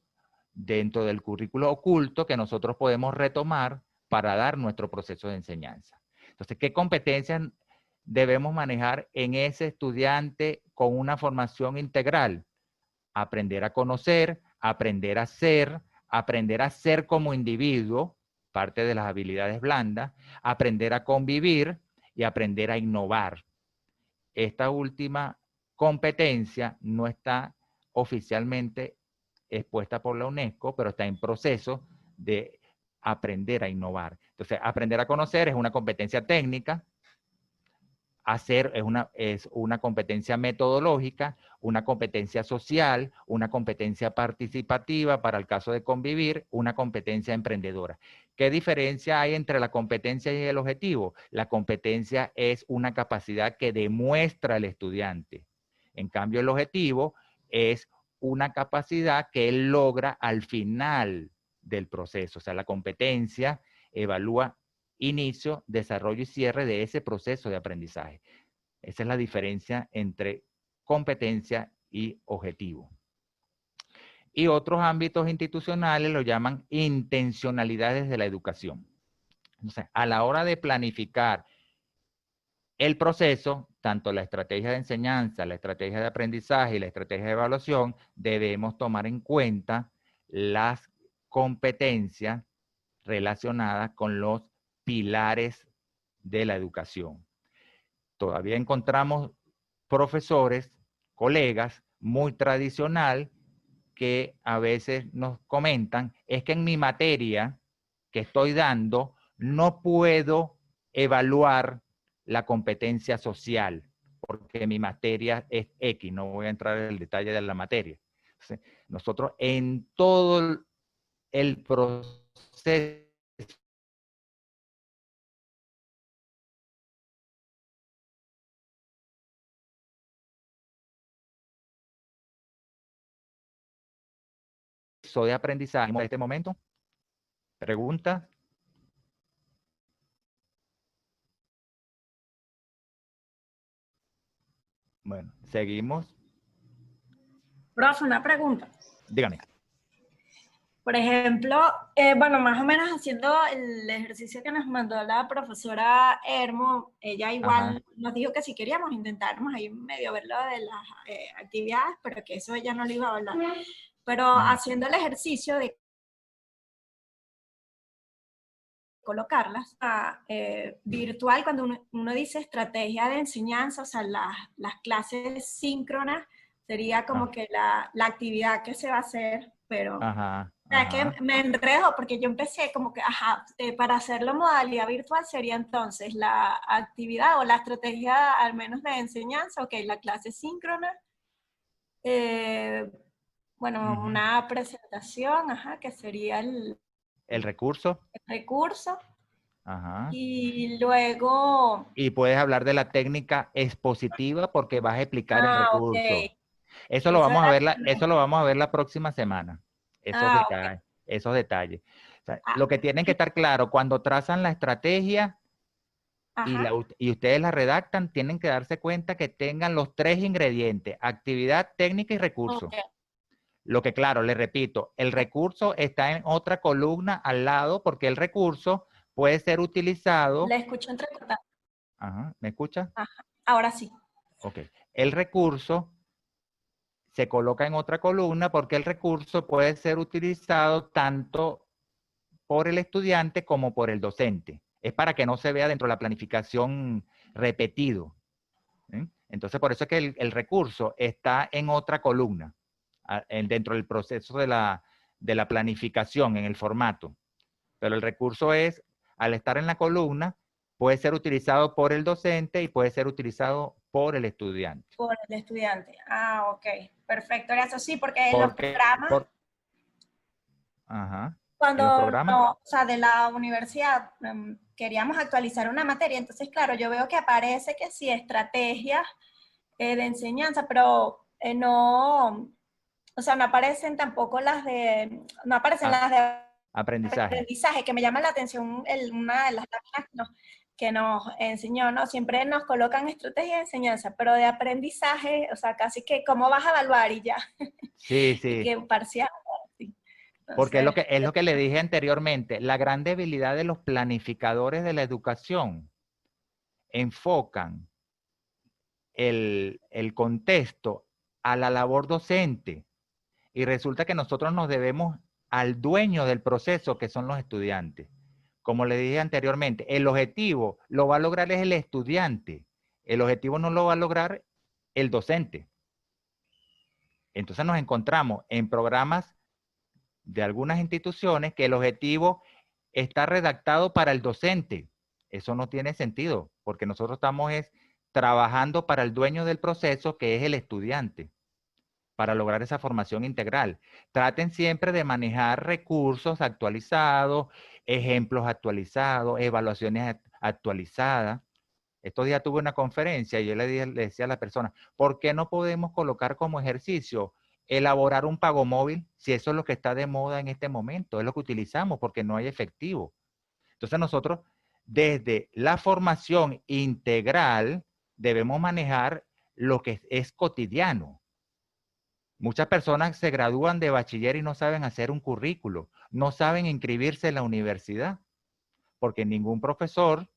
A: dentro del currículo oculto que nosotros podemos retomar para dar nuestro proceso de enseñanza. Entonces, ¿qué competencias debemos manejar en ese estudiante con una formación integral? Aprender a conocer, aprender a ser como individuo, parte de las habilidades blandas, aprender a convivir y aprender a innovar. Esta última competencia no está oficialmente expuesta por la UNESCO, pero está en proceso de aprender a innovar. Entonces, aprender a conocer es una competencia técnica, hacer es una competencia metodológica, una competencia social, una competencia participativa para el caso de convivir, una competencia emprendedora. ¿Qué diferencia hay entre la competencia y el objetivo? La competencia es una capacidad que demuestra el estudiante. En cambio, el objetivo es una capacidad que él logra al final del proceso. O sea, la competencia evalúa inicio, desarrollo y cierre de ese proceso de aprendizaje. Esa es la diferencia entre competencia y objetivo. Y otros ámbitos institucionales lo llaman intencionalidades de la educación. Entonces, a la hora de planificar el proceso, tanto la estrategia de enseñanza, la estrategia de aprendizaje y la estrategia de evaluación, debemos tomar en cuenta las competencias relacionadas con los pilares de la educación. Todavía encontramos profesores, colegas muy tradicional que a veces nos comentan, es que en mi materia que estoy dando no puedo evaluar la competencia social, porque mi materia es X, no voy a entrar en el detalle de la materia. Nosotros en todo el proceso de aprendizaje en este momento, pregunta. Bueno, seguimos.
E: Profe, una pregunta.
A: Dígame.
E: Por ejemplo, bueno, más o menos haciendo el ejercicio que nos mandó la profesora Hermo, ella igual nos dijo que si queríamos intentáramos ahí medio ver lo de las actividades, pero que eso ella no lo iba a hablar. Pero haciendo el ejercicio de colocarlas virtual, cuando uno dice estrategia de enseñanza, o sea, las clases síncronas, sería como que la actividad que se va a hacer, pero que me enredo porque yo empecé como que, para hacerlo modalidad virtual sería entonces la actividad o la estrategia al menos de enseñanza, ok, la clase síncrona, bueno, una presentación, que sería el
A: recurso.
E: El recurso. Y luego...
A: Y puedes hablar de la técnica expositiva porque vas a explicar el recurso.
E: Okay.
A: Eso lo vamos a ver la próxima semana. Esos detalles. O sea, lo que tienen que estar claro, cuando trazan la estrategia y ustedes la redactan, tienen que darse cuenta que tengan los 3 ingredientes: actividad, técnica y recurso.
E: Okay.
A: Lo que, claro, les repito, el recurso está en otra columna al lado porque el recurso puede ser utilizado...
E: Le escucho entrecortado.
A: ¿Me escucha?
E: Ahora sí.
A: Ok. El recurso se coloca en otra columna porque el recurso puede ser utilizado tanto por el estudiante como por el docente. Es para que no se vea dentro de la planificación repetido. Entonces, por eso es que el recurso está en otra columna, dentro del proceso de la planificación, en el formato. Pero el recurso es, al estar en la columna, puede ser utilizado por el docente y puede ser utilizado por el estudiante.
E: Por el estudiante. Ok. Perfecto. Eso sí, porque en los programas... Cuando o sea, de la universidad queríamos actualizar una materia, entonces claro, yo veo que aparece que sí, estrategias de enseñanza, pero no, o sea, no aparecen tampoco las de, no aparecen las de aprendizaje, que me llama la atención una de las láminas que nos enseñó, ¿no? Siempre nos colocan estrategias de enseñanza, pero de aprendizaje, o sea, casi que cómo vas a evaluar y ya.
A: Sí, sí.
E: Y que parcial.
A: Porque es lo que le dije anteriormente, la gran debilidad de los planificadores de la educación enfocan el contexto a la labor docente y resulta que nosotros nos debemos al dueño del proceso, que son los estudiantes. Como le dije anteriormente, el objetivo lo va a lograr es el estudiante, el objetivo no lo va a lograr el docente. Entonces nos encontramos en programas de algunas instituciones que el objetivo está redactado para el docente. Eso no tiene sentido, porque nosotros estamos trabajando para el dueño del proceso, que es el estudiante, para lograr esa formación integral. Traten siempre de manejar recursos actualizados, ejemplos actualizados, evaluaciones actualizadas. Estos días tuve una conferencia y yo le decía a la persona, ¿por qué no podemos colocar como ejercicio elaborar un pago móvil, si eso es lo que está de moda en este momento, es lo que utilizamos porque no hay efectivo? Entonces nosotros, desde la formación integral, debemos manejar lo que es cotidiano. Muchas personas se gradúan de bachiller y no saben hacer un currículo, no saben inscribirse en la universidad, porque ningún profesor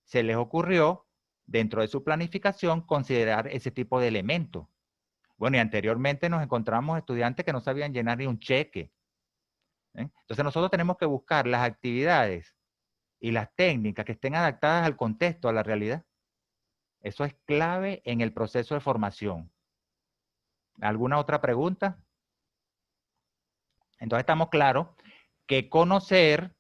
A: se les ocurrió, dentro de su planificación, considerar ese tipo de elementos. Bueno, y anteriormente nos encontramos estudiantes que no sabían llenar ni un cheque. Entonces nosotros tenemos que buscar las actividades y las técnicas que estén adaptadas al contexto, a la realidad. Eso es clave en el proceso de formación. ¿Alguna otra pregunta? Entonces estamos claros que conocer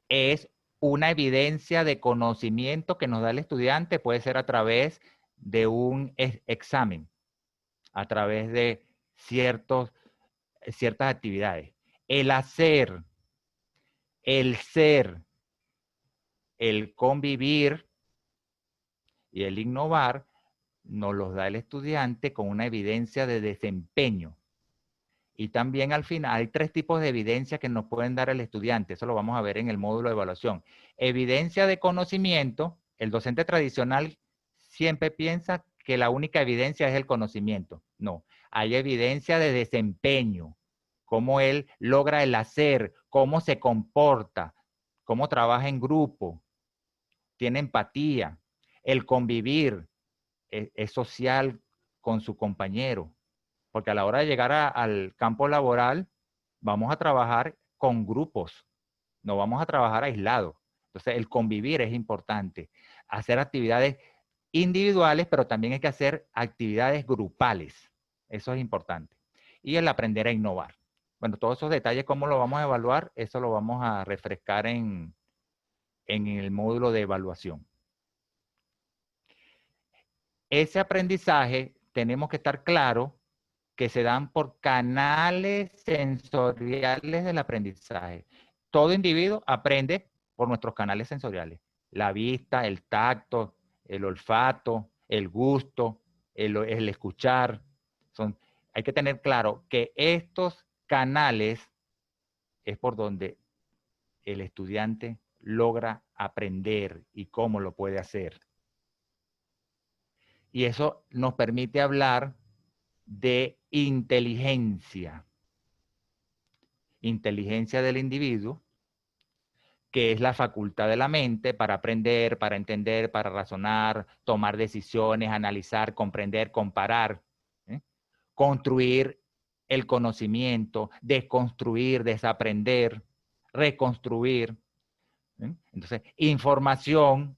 A: es una evidencia de conocimiento que nos da el estudiante, puede ser a través de un examen, a través de ciertas actividades. El hacer, el ser, el convivir y el innovar nos los da el estudiante con una evidencia de desempeño. Y también al final hay 3 tipos de evidencia que nos pueden dar el estudiante. Eso lo vamos a ver en el módulo de evaluación. Evidencia de conocimiento. El docente tradicional siempre piensa que la única evidencia es el conocimiento. No, hay evidencia de desempeño. Cómo él logra el hacer, cómo se comporta, cómo trabaja en grupo, tiene empatía, el convivir, es social con su compañero. Porque a la hora de llegar al campo laboral, vamos a trabajar con grupos, no vamos a trabajar aislados. Entonces, el convivir es importante. Hacer actividades individuales, pero también hay que hacer actividades grupales. Eso es importante. Y el aprender a innovar. Bueno, todos esos detalles, ¿cómo lo vamos a evaluar? Eso lo vamos a refrescar en el módulo de evaluación. Ese aprendizaje, tenemos que estar claros que se dan por canales sensoriales del aprendizaje. Todo individuo aprende por nuestros canales sensoriales. La vista, el tacto, el olfato, el gusto, el escuchar. Hay que tener claro que estos canales es por donde el estudiante logra aprender y cómo lo puede hacer. Y eso nos permite hablar de inteligencia. Inteligencia del individuo, que es la facultad de la mente para aprender, para entender, para razonar, tomar decisiones, analizar, comprender, comparar, construir el conocimiento, desconstruir, desaprender, reconstruir. Entonces, información,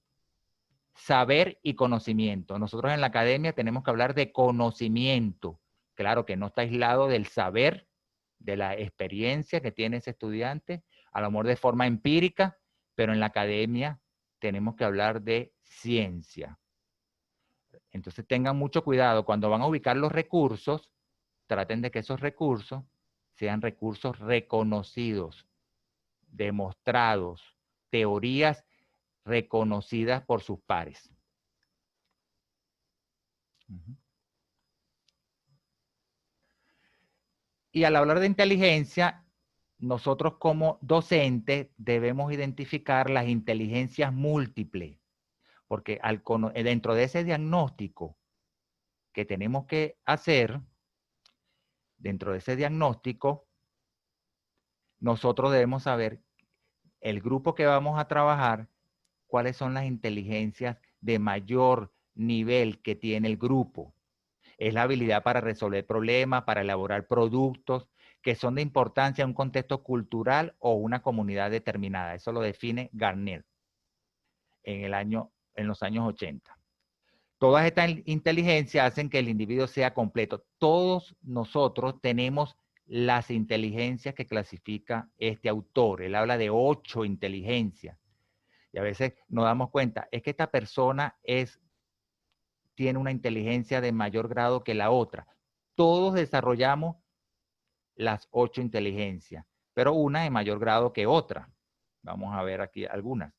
A: saber y conocimiento. Nosotros en la academia tenemos que hablar de conocimiento. Claro que no está aislado del saber, de la experiencia que tiene ese estudiante, a lo mejor de forma empírica, pero en la academia tenemos que hablar de ciencia. Entonces tengan mucho cuidado. Cuando van a ubicar los recursos, traten de que esos recursos sean recursos reconocidos, demostrados, teorías reconocidas por sus pares. Y al hablar de inteligencia, nosotros como docentes debemos identificar las inteligencias múltiples, porque dentro de ese diagnóstico que tenemos que hacer, dentro de ese diagnóstico, nosotros debemos saber el grupo que vamos a trabajar, cuáles son las inteligencias de mayor nivel que tiene el grupo. Es la habilidad para resolver problemas, para elaborar productos que son de importancia en un contexto cultural o una comunidad determinada. Eso lo define Gartner en los años 80. Todas estas inteligencias hacen que el individuo sea completo. Todos nosotros tenemos las inteligencias que clasifica este autor. Él habla de 8 inteligencias. Y a veces nos damos cuenta, es que esta persona tiene una inteligencia de mayor grado que la otra. Todos desarrollamos las 8 inteligencias, pero una de mayor grado que otra. Vamos a ver aquí algunas.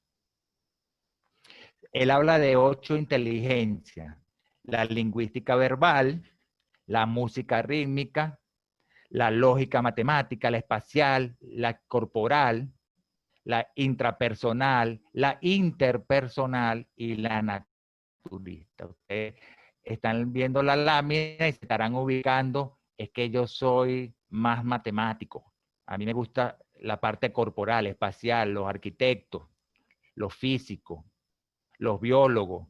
A: Él habla de 8 inteligencias: la lingüística verbal, la música rítmica, la lógica matemática, la espacial, la corporal, la intrapersonal, la interpersonal y la naturalista. Ustedes están viendo la lámina y se estarán ubicando es que yo soy más matemático. A mí me gusta la parte corporal, espacial, los arquitectos, los físicos, los biólogos,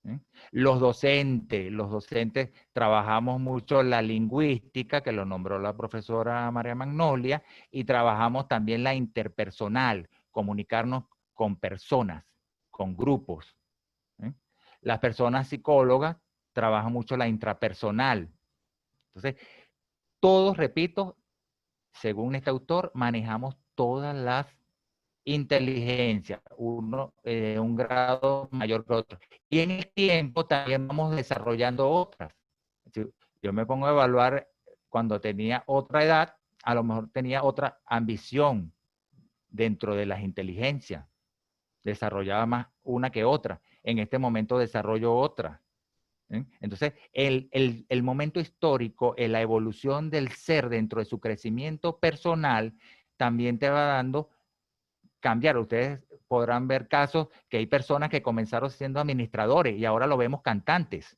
A: ¿eh? Los docentes trabajamos mucho la lingüística, que lo nombró la profesora María Magnolia, y trabajamos también la interpersonal, comunicarnos con personas, con grupos, ¿eh? Las personas psicólogas trabajan mucho la intrapersonal. Entonces, todos, repito, según este autor, manejamos todas las inteligencia, uno un grado mayor que otro. Y en el tiempo también vamos desarrollando otras. Yo me pongo a evaluar cuando tenía otra edad, a lo mejor tenía otra ambición dentro de las inteligencias. Desarrollaba más una que otra. En este momento desarrollo otra. Entonces, el momento histórico, la evolución del ser dentro de su crecimiento personal, también te va dando cambiar. Ustedes podrán ver casos que hay personas que comenzaron siendo administradores y ahora lo vemos cantantes.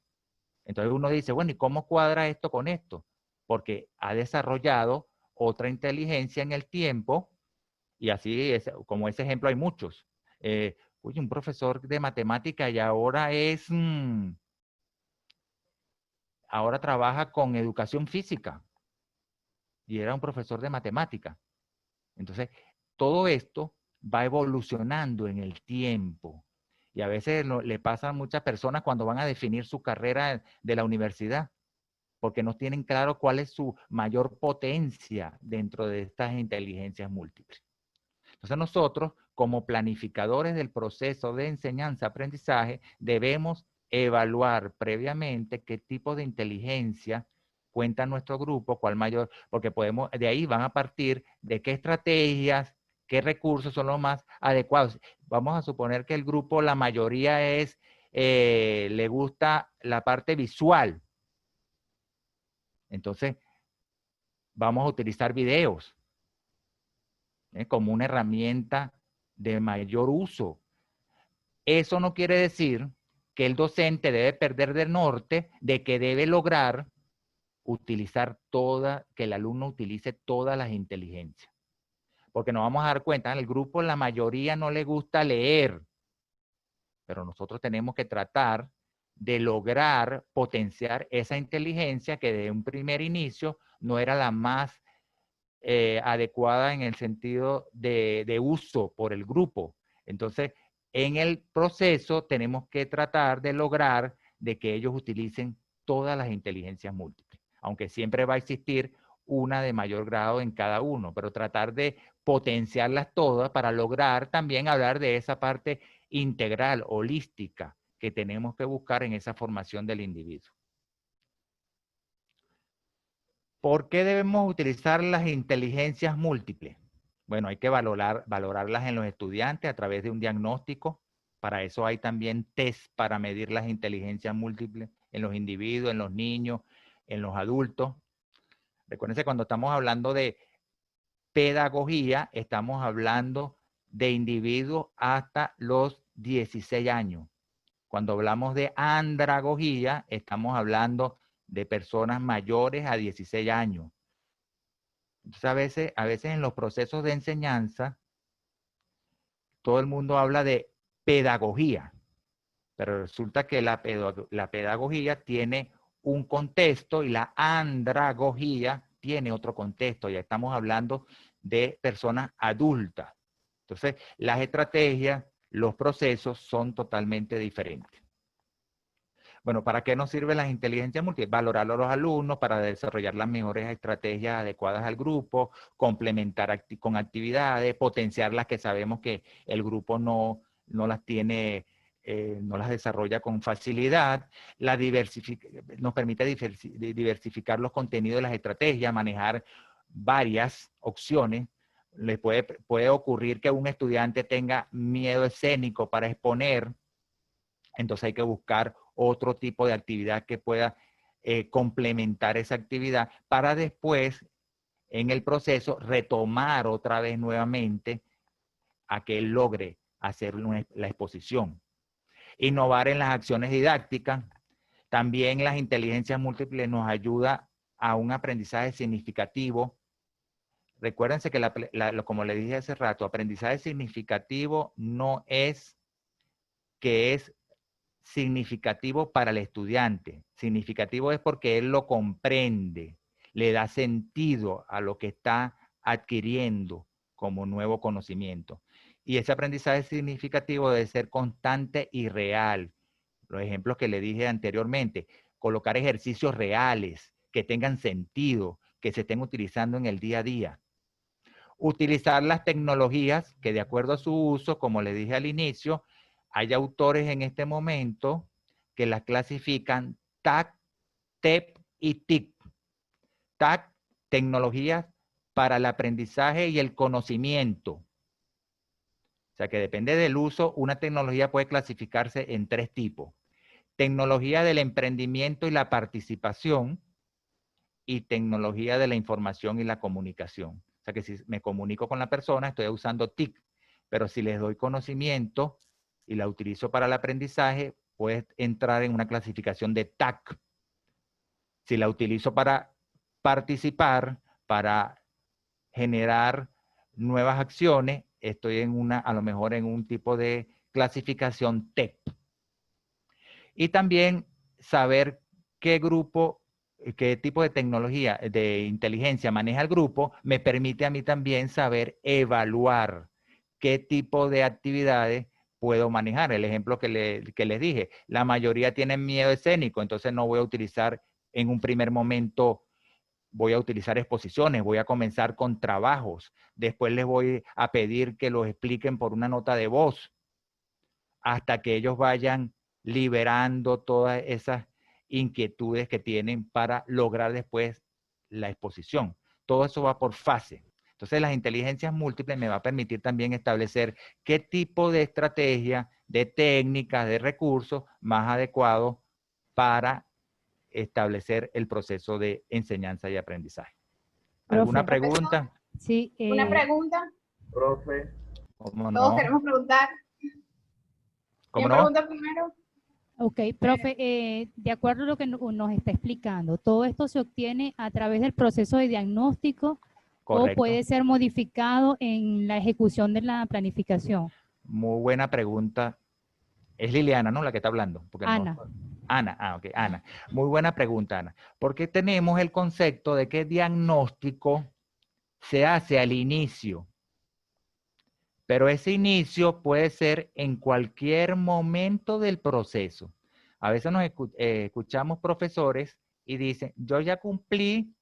A: Entonces uno dice, bueno, ¿y cómo cuadra esto con esto? Porque ha desarrollado otra inteligencia en el tiempo y así, como ese ejemplo hay muchos. Oye, un profesor de matemática y ahora ahora trabaja con educación física y era un profesor de matemática. Entonces, todo esto va evolucionando en el tiempo. Y a veces le pasa a muchas personas cuando van a definir su carrera de la universidad, porque no tienen claro cuál es su mayor potencia dentro de estas inteligencias múltiples. Entonces nosotros, como planificadores del proceso de enseñanza-aprendizaje, debemos evaluar previamente qué tipo de inteligencia cuenta nuestro grupo, cuál mayor, porque podemos, de ahí van a partir de qué estrategias, qué recursos son los más adecuados. Vamos a suponer que el grupo, la mayoría le gusta la parte visual. Entonces, vamos a utilizar videos como una herramienta de mayor uso. Eso no quiere decir que el docente debe perder de norte de que debe lograr utilizar que el alumno utilice todas las inteligencias. Porque nos vamos a dar cuenta, en el grupo la mayoría no le gusta leer, pero nosotros tenemos que tratar de lograr potenciar esa inteligencia que de un primer inicio no era la más adecuada en el sentido de uso por el grupo. Entonces, en el proceso tenemos que tratar de lograr de que ellos utilicen todas las inteligencias múltiples, aunque siempre va a existir una de mayor grado en cada uno, pero tratar de potenciarlas todas para lograr también hablar de esa parte integral, holística, que tenemos que buscar en esa formación del individuo. ¿Por qué debemos utilizar las inteligencias múltiples? Bueno, hay que valorarlas en los estudiantes a través de un diagnóstico. Para eso hay también test para medir las inteligencias múltiples en los individuos, en los niños, en los adultos. Recuérdense, cuando estamos hablando de pedagogía, estamos hablando de individuos hasta los 16 años. Cuando hablamos de andragogía, estamos hablando de personas mayores a 16 años. Entonces, a veces en los procesos de enseñanza, todo el mundo habla de pedagogía, pero resulta que la pedagogía tiene un contexto y la andragogía tiene otro contexto. Ya estamos hablando de personas adultas. Entonces, las estrategias, los procesos son totalmente diferentes. Bueno, ¿para qué nos sirven las inteligencias múltiples? Valorarlo a los alumnos para desarrollar las mejores estrategias adecuadas al grupo, complementar con actividades, potenciar las que sabemos que el grupo no las tiene, no las desarrolla con facilidad. Nos permite diversificar los contenidos de las estrategias, manejar varias opciones. Le puede ocurrir que un estudiante tenga miedo escénico para exponer, entonces hay que buscar otro tipo de actividad que pueda complementar esa actividad para después, en el proceso, retomar otra vez nuevamente a que él logre hacer la exposición. Innovar en las acciones didácticas. También las inteligencias múltiples nos ayuda a un aprendizaje significativo. Recuérdense que como le dije hace rato, aprendizaje significativo no es que es significativo para el estudiante. Significativo es porque él lo comprende, le da sentido a lo que está adquiriendo como nuevo conocimiento. Y ese aprendizaje significativo debe ser constante y real. Los ejemplos que le dije anteriormente, colocar ejercicios reales que tengan sentido, que se estén utilizando en el día a día. Utilizar las tecnologías que de acuerdo a su uso, como les dije al inicio, hay autores en este momento que las clasifican TAC, TEP y TIC. TAC, tecnologías para el aprendizaje y el conocimiento. O sea que depende del uso, una tecnología puede clasificarse en 3 tipos. Tecnología del emprendimiento y la participación y tecnología de la información y la comunicación. O sea que si me comunico con la persona, estoy usando TIC, pero si les doy conocimiento y la utilizo para el aprendizaje, puede entrar en una clasificación de TAC. Si la utilizo para participar, para generar nuevas acciones, estoy en a lo mejor en un tipo de clasificación TEP. Y también saber qué grupo, qué tipo de tecnología, de inteligencia maneja el grupo, me permite a mí también saber evaluar qué tipo de actividades puedo manejar. El ejemplo que les dije, la mayoría tienen miedo escénico, entonces no voy a utilizar en un primer momento, voy a utilizar exposiciones, voy a comenzar con trabajos, después les voy a pedir que los expliquen por una nota de voz, hasta que ellos vayan liberando todas esas inquietudes que tienen para lograr después la exposición. Todo eso va por fase. Entonces, las inteligencias múltiples me va a permitir también establecer qué tipo de estrategia, de técnicas, de recursos más adecuados para establecer el proceso de enseñanza y aprendizaje. ¿Alguna
B: Profe.
A: pregunta?
F: Sí.
G: Una pregunta.
D: Profe,
A: ¿Cómo
G: Todos
A: no?
G: queremos preguntar.
A: ¿Cómo
G: ¿Quién
A: no?
G: pregunta primero?
F: Ok, profe, de acuerdo a lo que nos está explicando, todo esto se obtiene a través del proceso de diagnóstico
A: Correcto.
F: o puede ser modificado en la ejecución de la planificación.
A: Muy buena pregunta. Es Liliana, ¿no? La que está hablando. Porque
F: Ana.
A: no, Ana, ok, Ana. Muy buena pregunta, Ana. Porque tenemos el concepto de que diagnóstico se hace al inicio. Pero ese inicio puede ser en cualquier momento del proceso. A veces nos escuchamos profesores y dicen, yo ya cumplí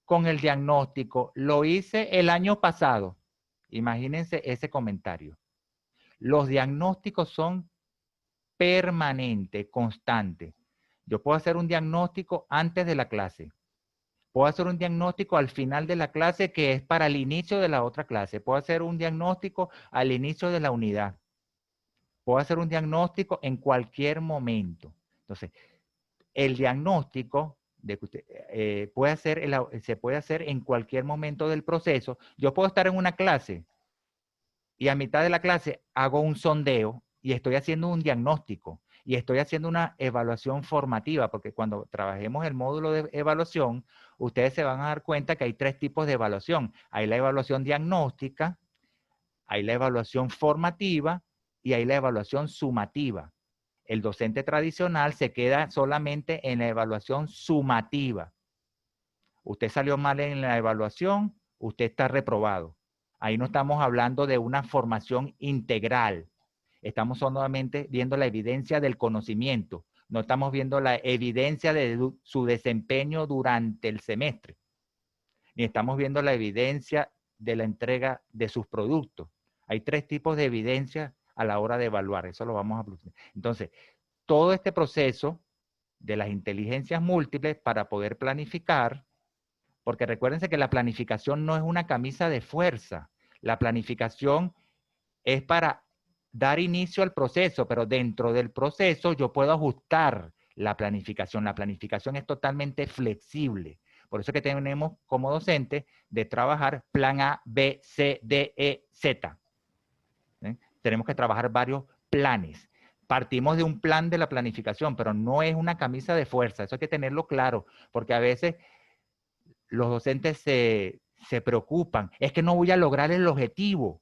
A: con el diagnóstico, lo hice el año pasado. Imagínense ese comentario. Los diagnósticos son permanentes, constantes. Yo puedo hacer un diagnóstico antes de la clase. Puedo hacer un diagnóstico al final de la clase que es para el inicio de la otra clase. Puedo hacer un diagnóstico al inicio de la unidad. Puedo hacer un diagnóstico en cualquier momento. Entonces, el diagnóstico se puede hacer en cualquier momento del proceso. Yo puedo estar en una clase y a mitad de la clase hago un sondeo y estoy haciendo un diagnóstico y estoy haciendo una evaluación formativa, porque cuando trabajemos el módulo de evaluación, ustedes se van a dar cuenta que hay 3 tipos de evaluación. Hay la evaluación diagnóstica, hay la evaluación formativa y hay la evaluación sumativa. El docente tradicional se queda solamente en la evaluación sumativa. Usted salió mal en la evaluación, usted está reprobado. Ahí no estamos hablando de una formación integral. Estamos solamente viendo la evidencia del conocimiento. No estamos viendo la evidencia de su desempeño durante el semestre. Ni estamos viendo la evidencia de la entrega de sus productos. Hay 3 tipos de evidencia a la hora de evaluar. Eso lo vamos a producir. Entonces, todo este proceso de las inteligencias múltiples para poder planificar, porque recuérdense que la planificación no es una camisa de fuerza. La planificación es para dar inicio al proceso, pero dentro del proceso yo puedo ajustar la planificación. La planificación es totalmente flexible. Por eso es que tenemos como docente de trabajar plan A, B, C, D, E, Z. Tenemos que trabajar varios planes. Partimos de un plan de la planificación, pero no es una camisa de fuerza. Eso hay que tenerlo claro, porque a veces los docentes se preocupan. Es que no voy a lograr el objetivo.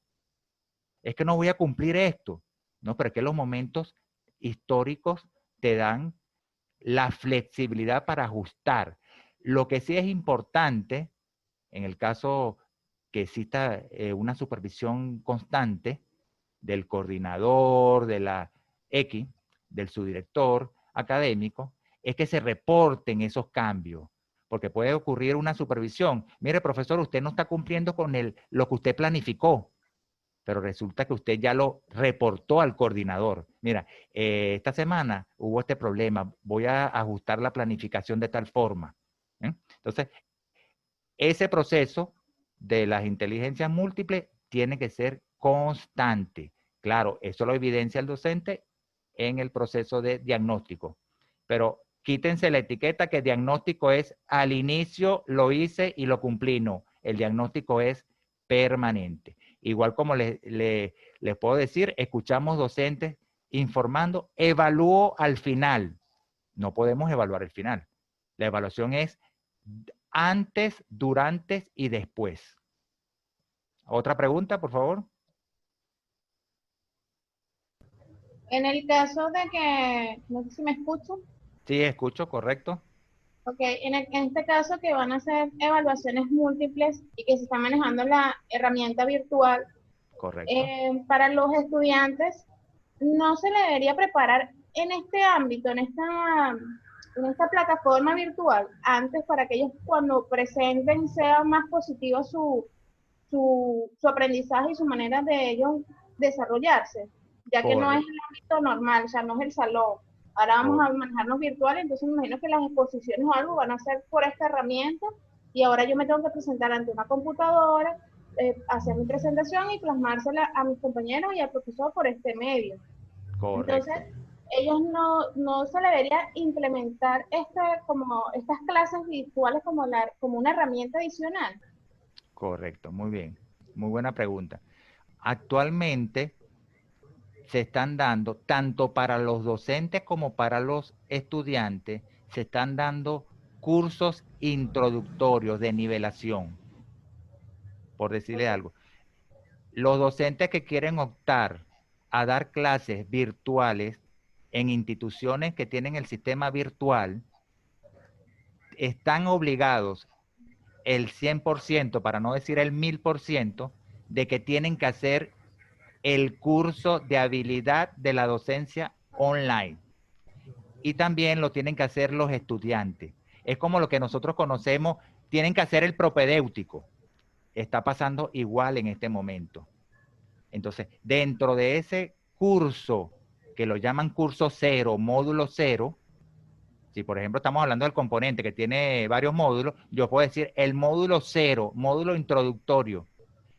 A: Es que no voy a cumplir esto. No, pero es que los momentos históricos te dan la flexibilidad para ajustar. Lo que sí es importante, en el caso que exista una supervisión constante del coordinador, de la X, del subdirector académico, es que se reporten esos cambios, porque puede ocurrir una supervisión. Mire, profesor, usted no está cumpliendo con lo que usted planificó, pero resulta que usted ya lo reportó al coordinador. Mira, esta semana hubo este problema, voy a ajustar la planificación de tal forma. Entonces, ese proceso de las inteligencias múltiples tiene que ser constante. Claro, eso lo evidencia el docente en el proceso de diagnóstico, pero quítense la etiqueta que diagnóstico es al inicio lo hice y lo cumplí. No, el diagnóstico es permanente. Igual como les puedo decir, escuchamos docentes informando, evalúo al final. No podemos evaluar el final. La evaluación es antes, durante y después. ¿Otra pregunta, por favor?
G: En el caso de que, no sé si me escucho.
A: Sí, escucho, correcto.
G: Ok, en este caso que van a hacer evaluaciones múltiples y que se está manejando la herramienta virtual,
A: Correcto.
G: para los estudiantes, ¿no se le debería preparar en este ámbito, en esta plataforma virtual, antes para que ellos cuando presenten sea más positivo su aprendizaje y su manera de ellos desarrollarse? Ya que no es el ámbito normal, o sea, no es el salón. Ahora vamos a manejarnos virtual, entonces me imagino que las exposiciones o algo van a ser por esta herramienta y ahora yo me tengo que presentar ante una computadora, hacer mi presentación y plasmársela a mis compañeros y al profesor por este medio.
A: Correcto.
G: Entonces, ellos no se le debería implementar estas clases virtuales como una herramienta adicional.
A: Correcto, muy bien. Muy buena pregunta. Actualmente se están dando, tanto para los docentes como para los estudiantes, se están dando cursos introductorios de nivelación, por decirle algo. Los docentes que quieren optar a dar clases virtuales en instituciones que tienen el sistema virtual, están obligados el 100%, para no decir el 1000%, de que tienen que hacer el curso de habilidad de la docencia online. Y también lo tienen que hacer los estudiantes. Es como lo que nosotros conocemos, tienen que hacer el propedéutico. Está pasando igual en este momento. Entonces, dentro de ese curso, que lo llaman curso 0, módulo 0, si por ejemplo estamos hablando del componente que tiene varios módulos, yo puedo decir el módulo 0, módulo introductorio.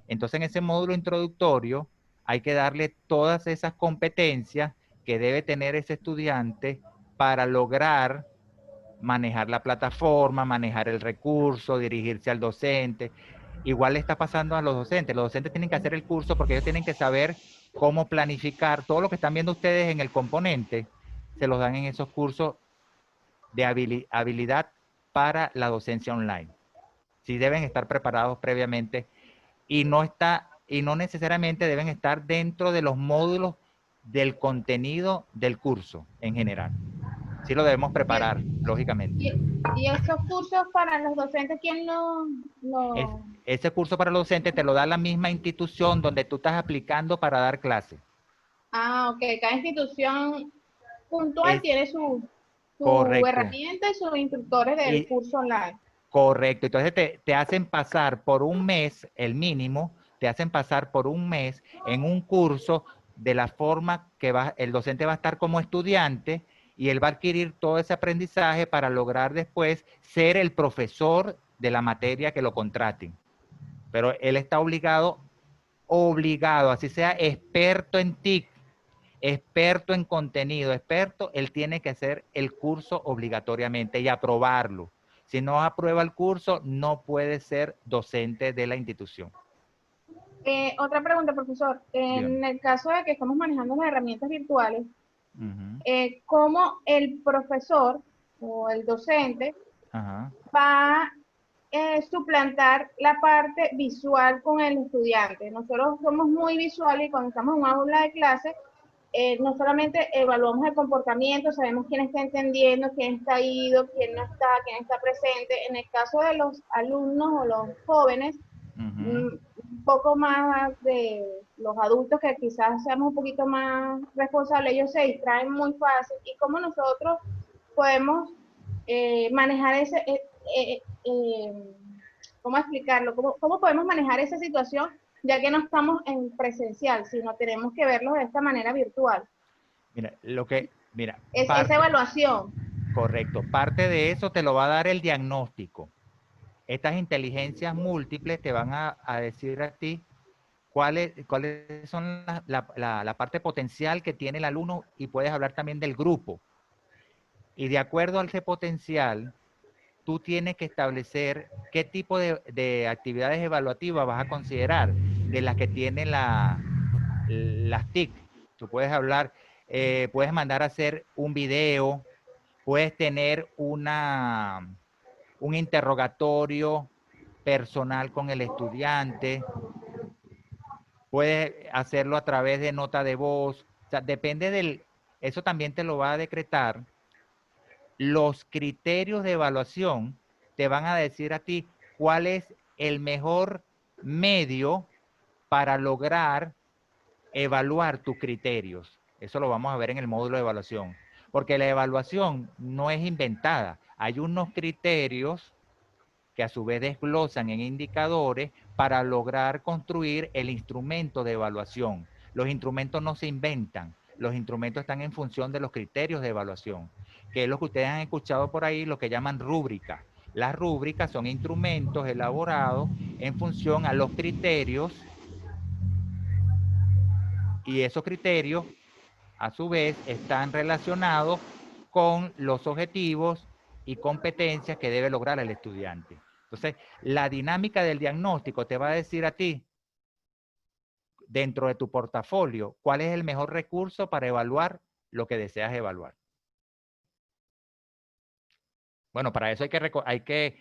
A: Entonces, en ese módulo introductorio hay que darle todas esas competencias que debe tener ese estudiante para lograr manejar la plataforma, manejar el recurso, dirigirse al docente. Igual le está pasando a los docentes. Los docentes tienen que hacer el curso porque ellos tienen que saber cómo planificar. Todo lo que están viendo ustedes en el componente, se los dan en esos cursos de habilidad para la docencia online. Sí deben estar preparados previamente y no necesariamente deben estar dentro de los módulos del contenido del curso en general. Sí lo debemos preparar, lógicamente.
G: ¿Y esos cursos para los docentes, quién
A: Ese curso para los docentes te lo da la misma institución donde tú estás aplicando para dar clases.
G: Ah, ok. Cada institución puntual tiene su herramienta y sus instructores del curso online.
A: Correcto. Entonces te hacen pasar por un mes, el mínimo, te hacen pasar por un mes en un curso de la forma que el docente va a estar como estudiante y él va a adquirir todo ese aprendizaje para lograr después ser el profesor de la materia que lo contraten. Pero él está obligado, así sea experto en TIC, experto en contenido, él tiene que hacer el curso obligatoriamente y aprobarlo. Si no aprueba el curso, no puede ser docente de la institución.
G: Otra pregunta, profesor. En el caso de que estamos manejando las herramientas virtuales, ¿cómo el profesor o el docente va suplantar la parte visual con el estudiante. Nosotros somos muy visuales y cuando estamos en una aula de clase, no solamente evaluamos el comportamiento, sabemos quién está entendiendo, quién está ido, quién no está, quién está presente. En el caso de los alumnos o los jóvenes, un poco más de los adultos que quizás seamos un poquito más responsables, ellos se distraen muy fácil. Y cómo nosotros podemos manejar ese, ¿cómo explicarlo? ¿Cómo podemos manejar esa situación ya que no estamos en presencial, sino tenemos que verlos de esta manera virtual?
A: Mira,
G: Esa evaluación.
A: Correcto. Parte de eso te lo va a dar el diagnóstico. Estas inteligencias múltiples te van a decir a ti cuáles son la parte potencial que tiene el alumno, y puedes hablar también del grupo. Y de acuerdo a ese potencial, tú tienes que establecer qué tipo de actividades evaluativas vas a considerar, de las que tienen las TIC. Tú puedes hablar, puedes mandar a hacer un video, puedes tener un interrogatorio personal con el estudiante, puedes hacerlo a través de nota de voz. O sea, depende eso también te lo va a decretar. Los criterios de evaluación te van a decir a ti cuál es el mejor medio para lograr evaluar tus criterios. Eso lo vamos a ver en el módulo de evaluación. Porque la evaluación no es inventada. Hay unos criterios que a su vez desglosan en indicadores para lograr construir el instrumento de evaluación. Los instrumentos no se inventan. Los instrumentos están en función de los criterios de evaluación, que es lo que ustedes han escuchado por ahí, lo que llaman rúbricas. Las rúbricas son instrumentos elaborados en función a los criterios, y esos criterios a su vez están relacionados con los objetivos y competencias que debe lograr el estudiante. Entonces, la dinámica del diagnóstico te va a decir a ti, dentro de tu portafolio, cuál es el mejor recurso para evaluar lo que deseas evaluar. Bueno, para eso hay que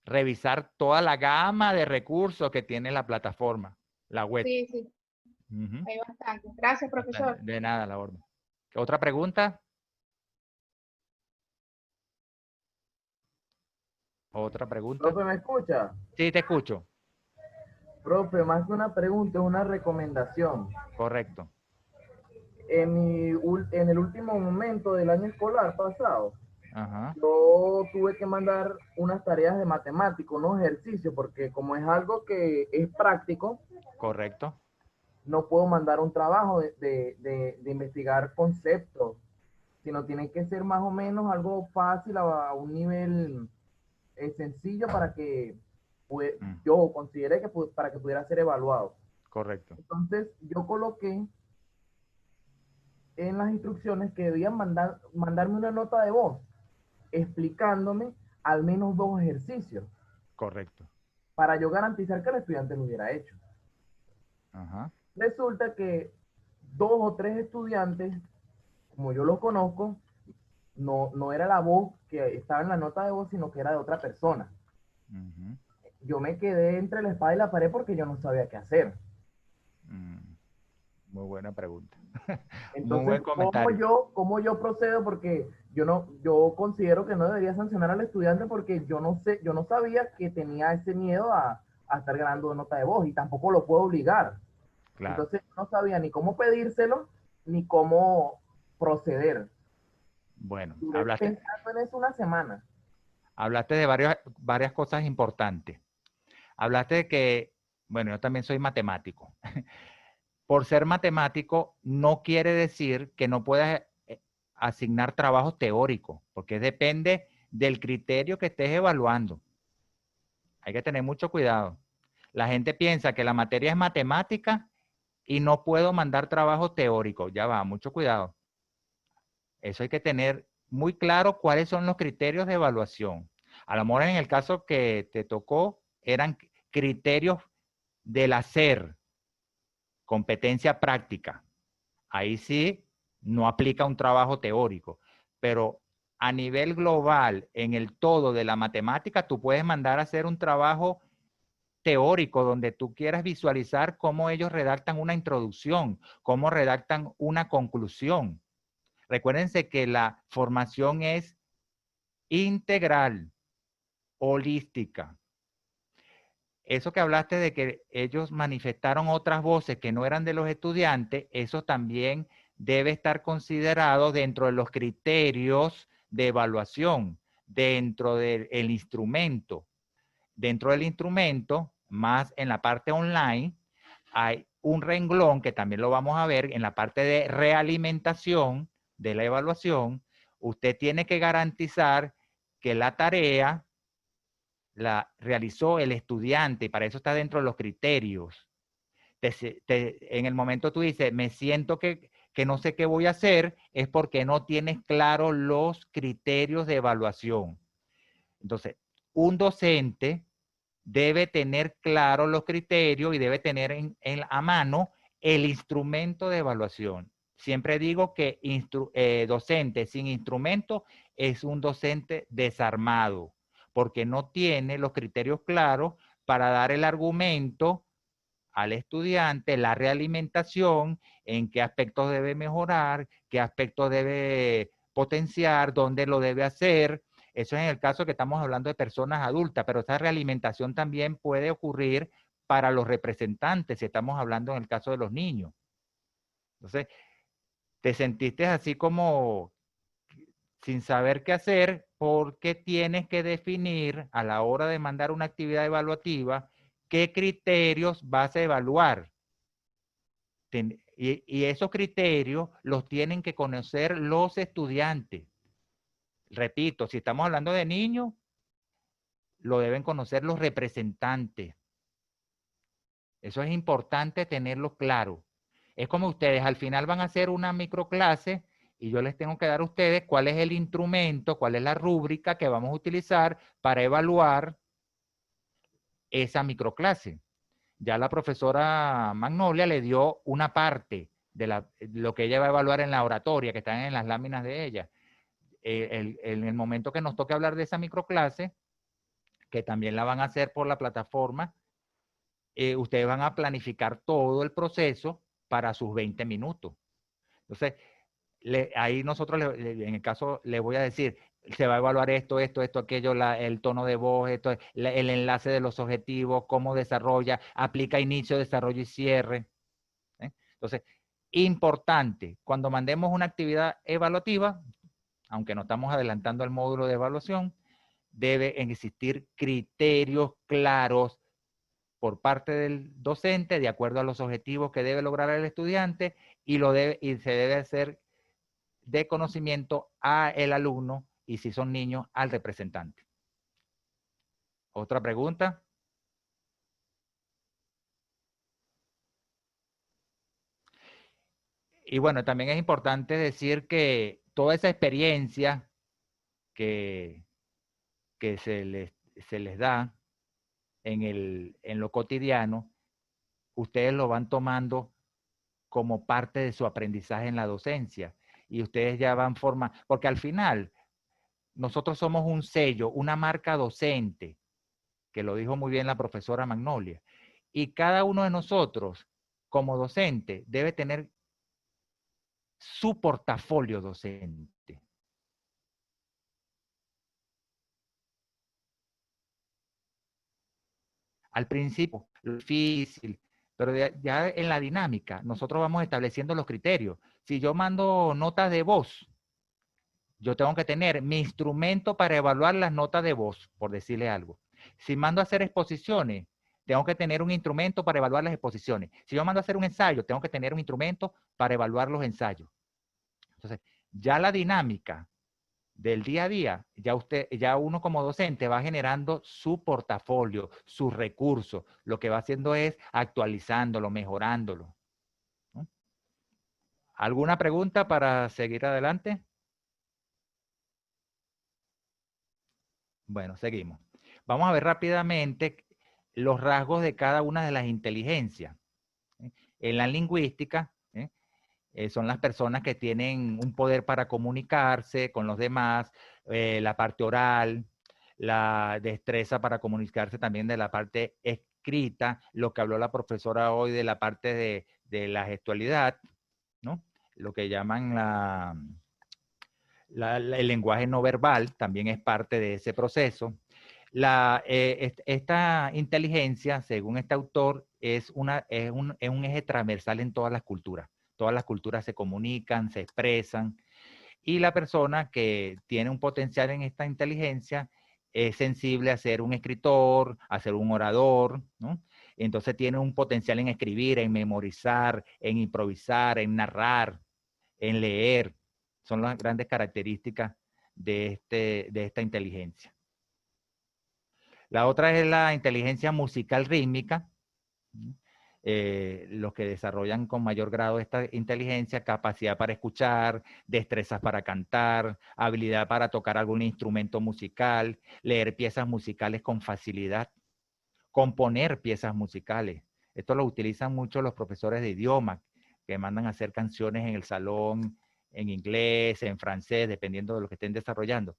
A: revisar toda la gama de recursos que tiene la plataforma, la web.
G: Sí, sí. Hay bastante. Gracias, profesor.
A: De nada, la orden. ¿Otra pregunta? ¿Otra pregunta?
D: Profe, ¿me escucha?
A: Sí, te escucho.
D: Profe, más que una pregunta, es una recomendación.
A: Correcto.
D: En el último momento del año escolar pasado,
A: Ajá.
D: yo tuve que mandar unas tareas de matemáticas, unos ejercicios, porque como es algo que es práctico,
A: Correcto.
D: no puedo mandar un trabajo de investigar conceptos, sino tiene que ser más o menos algo fácil a un nivel sencillo para que yo considere que para que pudiera ser evaluado.
A: Correcto.
D: Entonces yo coloqué en las instrucciones que debían mandarme una nota de voz explicándome al menos 2 ejercicios.
A: Correcto.
D: Para yo garantizar que el estudiante lo hubiera hecho.
A: Ajá.
D: Resulta que 2 o 3 estudiantes, como yo los conozco, no era la voz que estaba en la nota de voz, sino que era de otra persona. Yo me quedé entre la espada y la pared porque yo no sabía qué hacer.
A: Muy buena pregunta.
D: Entonces,
A: muy buen comentario.
D: ¿cómo yo procedo? Porque yo considero que no debería sancionar al estudiante porque yo no sabía que tenía ese miedo a estar ganando nota de voz y tampoco lo puedo obligar. Claro. Entonces no sabía ni cómo pedírselo ni cómo proceder.
A: Bueno,
D: hablaste pensando en eso una semana.
A: Hablaste de varias cosas importantes. Hablaste de que, bueno, yo también soy matemático. Por ser matemático no quiere decir que no puedas asignar trabajos teóricos, porque depende del criterio que estés evaluando. Hay que tener mucho cuidado. La gente piensa que la materia es matemática y no puedo mandar trabajo teórico. Ya va, mucho cuidado. Eso hay que tener muy claro cuáles son los criterios de evaluación. A lo mejor en el caso que te tocó, eran criterios del hacer, competencia práctica. Ahí sí no aplica un trabajo teórico, pero a nivel global, en el todo de la matemática, tú puedes mandar a hacer un trabajo teórico donde tú quieras visualizar cómo ellos redactan una introducción, cómo redactan una conclusión. Recuérdense que la formación es integral, holística. Eso que hablaste de que ellos manifestaron otras voces que no eran de los estudiantes, eso también debe estar considerado dentro de los criterios de evaluación, dentro del instrumento. Dentro del instrumento, más en la parte online, hay un renglón que también lo vamos a ver en la parte de realimentación de la evaluación. Usted tiene que garantizar que la tarea la realizó el estudiante y para eso está dentro de los criterios. En el momento tú dices, me siento que no sé qué voy a hacer, es porque no tienes claro los criterios de evaluación. Entonces, un docente debe tener claro los criterios y debe tener a mano el instrumento de evaluación. Siempre digo que docente sin instrumento es un docente desarmado, porque no tiene los criterios claros para dar el argumento al estudiante, la realimentación, en qué aspectos debe mejorar, qué aspectos debe potenciar, dónde lo debe hacer. Eso es en el caso que estamos hablando de personas adultas, pero esa realimentación también puede ocurrir para los representantes, si estamos hablando en el caso de los niños. Entonces, te sentiste así como sin saber qué hacer porque tienes que definir a la hora de mandar una actividad evaluativa qué criterios vas a evaluar. Y esos criterios los tienen que conocer los estudiantes. Repito, si estamos hablando de niños, lo deben conocer los representantes. Eso es importante tenerlo claro. Es como ustedes al final van a hacer una microclase y yo les tengo que dar a ustedes cuál es el instrumento, cuál es la rúbrica que vamos a utilizar para evaluar esa microclase. Ya la profesora Magnolia le dio una parte de lo que ella va a evaluar en la oratoria, que están en las láminas de ella. En el momento que nos toque hablar de esa microclase, que también la van a hacer por la plataforma, ustedes van a planificar todo el proceso para sus 20 minutos. Entonces, ahí nosotros, en el caso, le voy a decir, se va a evaluar esto, aquello, el tono de voz, el enlace de los objetivos, cómo desarrolla, aplica inicio, desarrollo y cierre. Entonces, importante, cuando mandemos una actividad evaluativa, aunque no estamos adelantando al módulo de evaluación, deben existir criterios claros por parte del docente de acuerdo a los objetivos que debe lograr el estudiante y se debe hacer de conocimiento al alumno y si son niños, al representante. ¿Otra pregunta? Y bueno, también es importante decir que toda esa experiencia que se les da en lo cotidiano, ustedes lo van tomando como parte de su aprendizaje en la docencia. Y ustedes ya van formando, porque al final nosotros somos un sello, una marca docente, que lo dijo muy bien la profesora Magnolia. Y cada uno de nosotros, como docente, debe tener su portafolio docente. Al principio, lo difícil, pero ya en la dinámica, nosotros vamos estableciendo los criterios. Si yo mando notas de voz, yo tengo que tener mi instrumento para evaluar las notas de voz, por decirle algo. Si mando a hacer exposiciones, tengo que tener un instrumento para evaluar las exposiciones. Si yo mando a hacer un ensayo, tengo que tener un instrumento para evaluar los ensayos. Entonces, ya la dinámica del día a día, ya uno como docente va generando su portafolio, sus recursos. Lo que va haciendo es actualizándolo, mejorándolo. ¿No? ¿Alguna pregunta para seguir adelante? Bueno, seguimos. Vamos a ver rápidamente los rasgos de cada una de las inteligencias. En la lingüística, son las personas que tienen un poder para comunicarse con los demás, la parte oral, la destreza para comunicarse también de la parte escrita, lo que habló la profesora hoy de la parte de la gestualidad, ¿no? Lo que llaman el lenguaje no verbal, también es parte de ese proceso. Esta inteligencia, según este autor, es un eje transversal en todas las culturas. Todas las culturas se comunican, se expresan, y la persona que tiene un potencial en esta inteligencia es sensible a ser un escritor, a ser un orador, ¿no? Entonces tiene un potencial en escribir, en memorizar, en improvisar, en narrar, en leer. Son las grandes características de esta inteligencia. La otra es la inteligencia musical rítmica. Los que desarrollan con mayor grado esta inteligencia, capacidad para escuchar, destrezas para cantar, habilidad para tocar algún instrumento musical, leer piezas musicales con facilidad, componer piezas musicales. Esto lo utilizan mucho los profesores de idioma, que mandan a hacer canciones en el salón, en inglés, en francés, dependiendo de lo que estén desarrollando.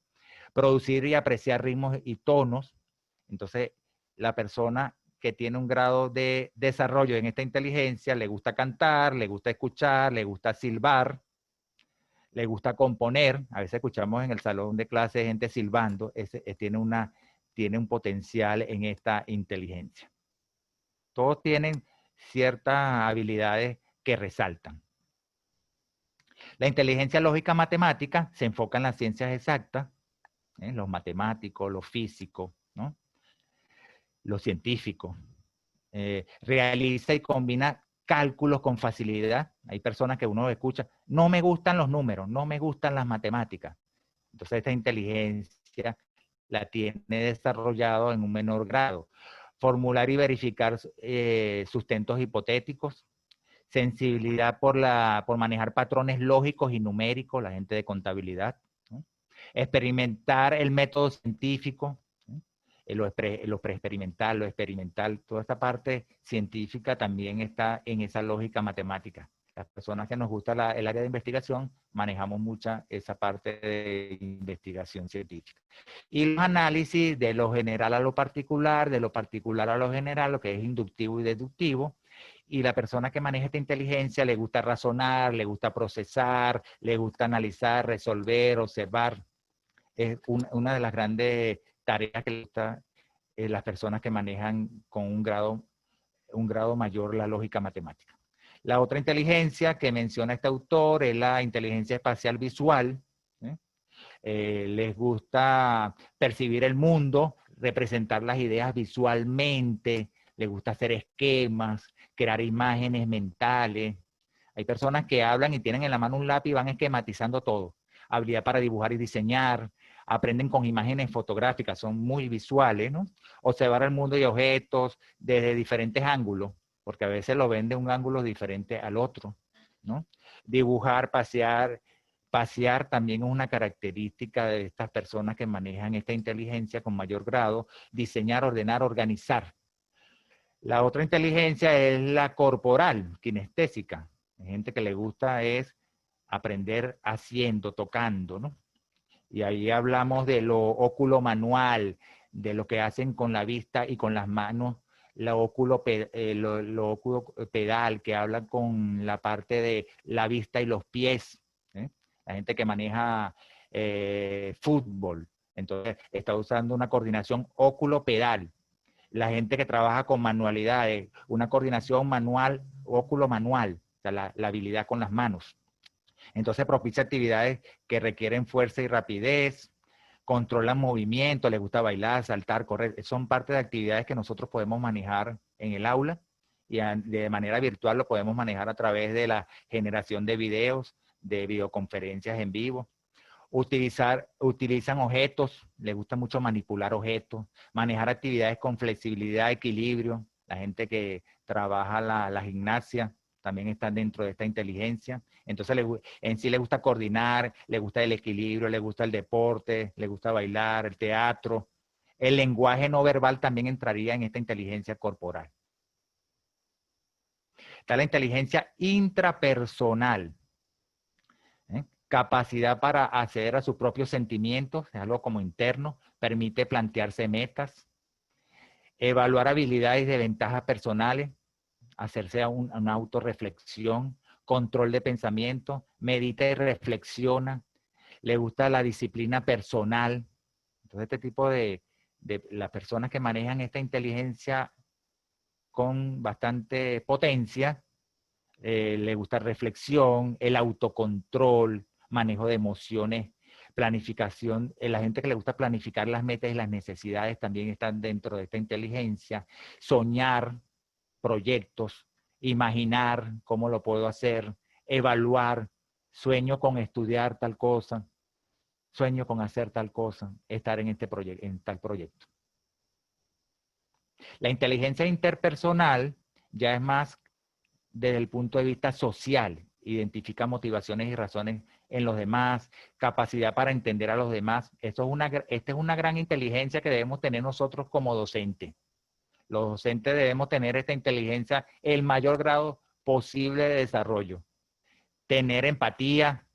A: Producir y apreciar ritmos y tonos. Entonces, la persona que tiene un grado de desarrollo en esta inteligencia, le gusta cantar, le gusta escuchar, le gusta silbar, le gusta componer. A veces escuchamos en el salón de clase gente silbando. Tiene un potencial en esta inteligencia. Todos tienen ciertas habilidades que resaltan. La inteligencia lógica matemática se enfoca en las ciencias exactas, los matemáticos, los físicos, ¿no? Los científicos. Realiza y combina cálculos con facilidad. Hay personas que uno escucha, no me gustan los números, no me gustan las matemáticas. Entonces esta inteligencia la tiene desarrollado en un menor grado. Formular y verificar sustentos hipotéticos. Sensibilidad por manejar patrones lógicos y numéricos, la gente de contabilidad, ¿no? Experimentar el método científico, ¿no? Lo preexperimental, lo experimental, toda esta parte científica también está en esa lógica matemática. Las personas que nos gusta el área de investigación, manejamos mucha esa parte de investigación científica. Y los análisis de lo general a lo particular, de lo particular a lo general, lo que es inductivo y deductivo. Y la persona que maneja esta inteligencia le gusta razonar, le gusta procesar, le gusta analizar, resolver, observar. Es una de las grandes tareas que le gusta las personas que manejan con un grado mayor la lógica matemática. La otra inteligencia que menciona este autor es la inteligencia espacial visual. Les gusta percibir el mundo, representar las ideas visualmente, les gusta hacer esquemas, crear imágenes mentales. Hay personas que hablan y tienen en la mano un lápiz y van esquematizando todo. Habilidad para dibujar y diseñar, aprenden con imágenes fotográficas, son muy visuales, ¿no? Observar el mundo y objetos desde diferentes ángulos, porque a veces lo ven de un ángulo diferente al otro, ¿no? Dibujar, pasear. Pasear también es una característica de estas personas que manejan esta inteligencia con mayor grado. Diseñar, ordenar, organizar. La otra inteligencia es la corporal, kinestésica. Hay gente que le gusta es aprender haciendo, tocando, ¿no? Y ahí hablamos de lo óculo-manual, de lo que hacen con la vista y con las manos, lo óculo-pedal, que habla con la parte de la vista y los pies. La gente que maneja fútbol, entonces está usando una coordinación óculo-pedal. La gente que trabaja con manualidades, una coordinación manual, óculo-manual, o sea, la habilidad con las manos. Entonces propicia actividades que requieren fuerza y rapidez, controlan movimiento, les gusta bailar, saltar, correr. Son parte de actividades que nosotros podemos manejar en el aula y de manera virtual lo podemos manejar a través de la generación de videos, de videoconferencias en vivo. Utilizan objetos, les gusta mucho manipular objetos, manejar actividades con flexibilidad, equilibrio. La gente que trabaja la gimnasia también está dentro de esta inteligencia. Entonces en sí le gusta coordinar, le gusta el equilibrio, le gusta el deporte, le gusta bailar, el teatro. El lenguaje no verbal también entraría en esta inteligencia corporal. Está la inteligencia intrapersonal. capacidad para acceder a sus propios sentimientos, es algo como interno, permite plantearse metas, evaluar habilidades de ventajas personales, hacerse una autorreflexión, control de pensamiento, medita y reflexiona, le gusta la disciplina personal. Entonces, este tipo de las personas que manejan esta inteligencia con bastante potencia, le gusta reflexión, el autocontrol, manejo de emociones, planificación. La gente que le gusta planificar las metas y las necesidades también están dentro de esta inteligencia. Soñar proyectos, imaginar cómo lo puedo hacer, evaluar, sueño con estudiar tal cosa, sueño con hacer tal cosa, estar en este proyecto, en tal proyecto. La inteligencia interpersonal ya es más desde el punto de vista social, identifica motivaciones y razones en los demás, capacidad para entender a los demás. Esta es una gran inteligencia que debemos tener nosotros como docentes. Los docentes debemos tener esta inteligencia, el mayor grado posible de desarrollo. Tener empatía,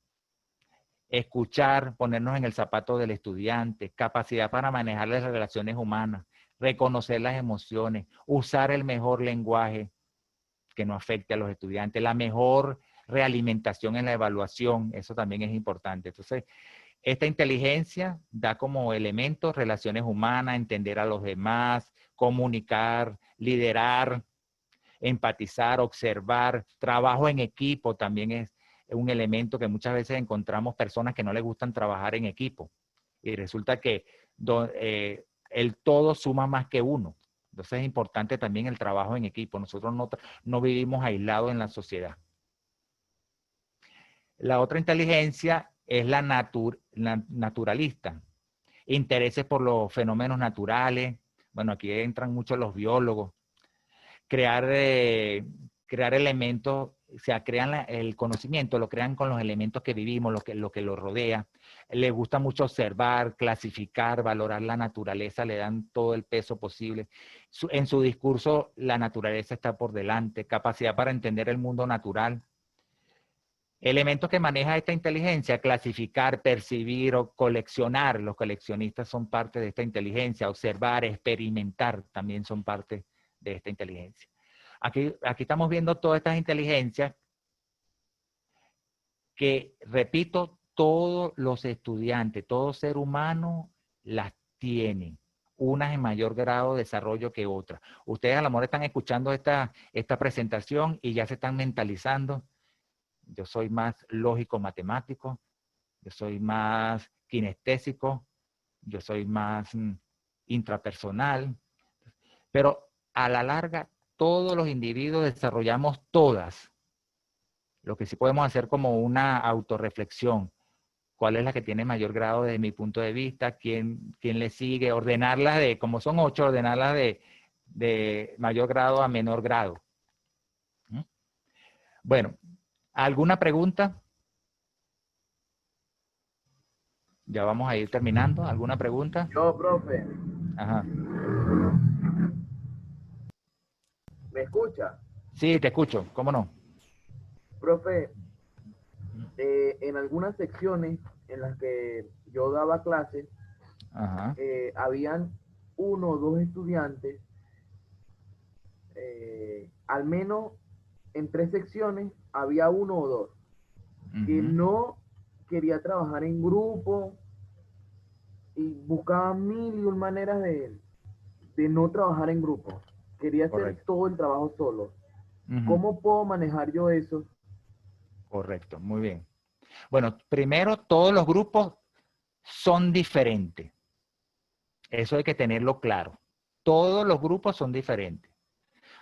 A: escuchar, ponernos en el zapato del estudiante, capacidad para manejar las relaciones humanas, reconocer las emociones, usar el mejor lenguaje que no afecte a los estudiantes, la mejor realimentación en la evaluación, eso también es importante. Entonces, esta inteligencia da como elementos relaciones humanas, entender a los demás, comunicar, liderar, empatizar, observar, trabajo en equipo también es un elemento que muchas veces encontramos personas que no les gustan trabajar en equipo y resulta que el todo suma más que uno. Entonces es importante también el trabajo en equipo. Nosotros no vivimos aislados en la sociedad. La otra inteligencia es la naturalista. Intereses por los fenómenos naturales. Bueno, aquí entran mucho los biólogos. Crear elementos, o sea, crean el conocimiento, lo crean con los elementos que vivimos, lo que los rodea. Les gusta mucho observar, clasificar, valorar la naturaleza, le dan todo el peso posible. En su discurso, la naturaleza está por delante, capacidad para entender el mundo natural. Elementos que maneja esta inteligencia, clasificar, percibir o coleccionar. Los coleccionistas son parte de esta inteligencia, observar, experimentar, también son parte de esta inteligencia. Aquí estamos viendo todas estas inteligencias que, repito, todos los estudiantes, todo ser humano las tiene, unas en mayor grado de desarrollo que otras. Ustedes a lo mejor están escuchando esta presentación y ya se están mentalizando. Yo soy más lógico matemático, yo soy más kinestésico, yo soy más intrapersonal, pero a la larga todos los individuos desarrollamos todas. Lo que sí podemos hacer como una autorreflexión. ¿Cuál es la que tiene mayor grado desde mi punto de vista? ¿Quién le sigue? Ordenarlas como son 8, ordenarlas de mayor grado a menor grado. Bueno, ¿alguna pregunta? Ya vamos a ir terminando. ¿Alguna pregunta?
D: Yo, profe.
A: Ajá.
D: ¿Me escucha?
A: Sí, te escucho. ¿Cómo no?
D: Profe, en algunas secciones en las que yo daba clases,
A: Ajá.
D: habían 1 o 2 estudiantes, al menos en 3 secciones había 1 o 2 que no quería trabajar en grupo y buscaban 1000 y 1 maneras de no trabajar en grupo. Quería hacer todo el trabajo solo. ¿Cómo puedo manejar yo eso?
A: Correcto, muy bien. Bueno, primero, todos los grupos son diferentes. Eso hay que tenerlo claro. Todos los grupos son diferentes.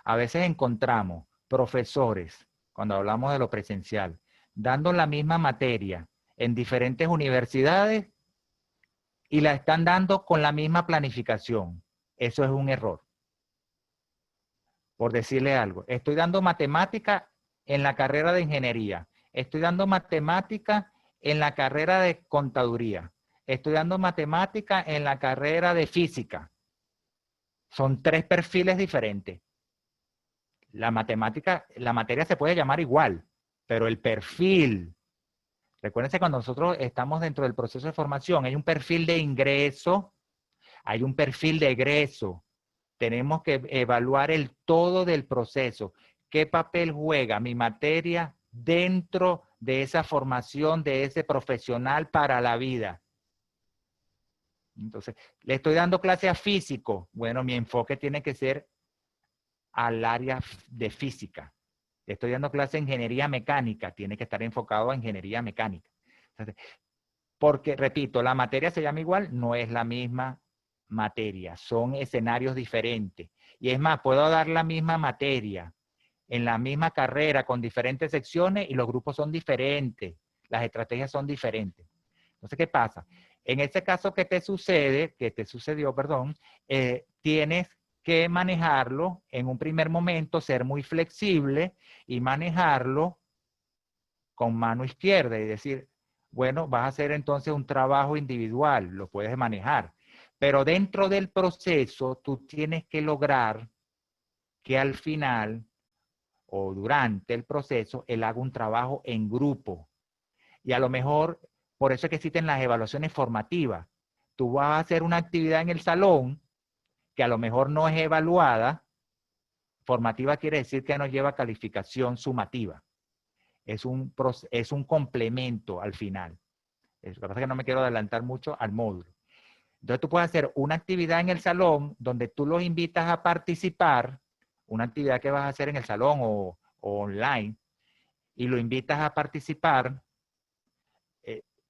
A: A veces encontramos profesores, cuando hablamos de lo presencial, dando la misma materia en diferentes universidades y la están dando con la misma planificación. Eso es un error. Por decirle algo, estoy dando matemática en la carrera de ingeniería, estoy dando matemática en la carrera de contaduría, estoy dando matemática en la carrera de física. Son 3 perfiles diferentes. La matemática, la materia se puede llamar igual, pero el perfil Recuérdense, cuando nosotros estamos dentro del proceso de formación, hay un perfil de ingreso, hay un perfil de egreso. Tenemos que evaluar el todo del proceso. ¿Qué papel juega mi materia dentro de esa formación de ese profesional para la vida? Entonces, le estoy dando clase a físico. Bueno, mi enfoque tiene que ser al área de física. Le estoy dando clase de ingeniería mecánica. Tiene que estar enfocado a ingeniería mecánica. Entonces, porque, repito, la materia se llama igual, no es la misma materia. Son escenarios diferentes. Y es más, puedo dar la misma materia en la misma carrera con diferentes secciones y los grupos son diferentes. Las estrategias son diferentes. Entonces, ¿qué pasa? En ese caso que te sucedió, perdón, tienes que manejarlo en un primer momento, ser muy flexible y manejarlo con mano izquierda y decir, bueno, vas a hacer entonces un trabajo individual, lo puedes manejar. Pero dentro del proceso, tú tienes que lograr que al final o durante el proceso, él haga un trabajo en grupo. Y a lo mejor, por eso es que existen las evaluaciones formativas. Tú vas a hacer una actividad en el salón que a lo mejor no es evaluada. Formativa quiere decir que no lleva calificación sumativa. Es un complemento al final. Lo que pasa es que no me quiero adelantar mucho al módulo. Entonces tú puedes hacer una actividad en el salón donde tú los invitas a participar, una actividad que vas a hacer en el salón o online, y lo invitas a participar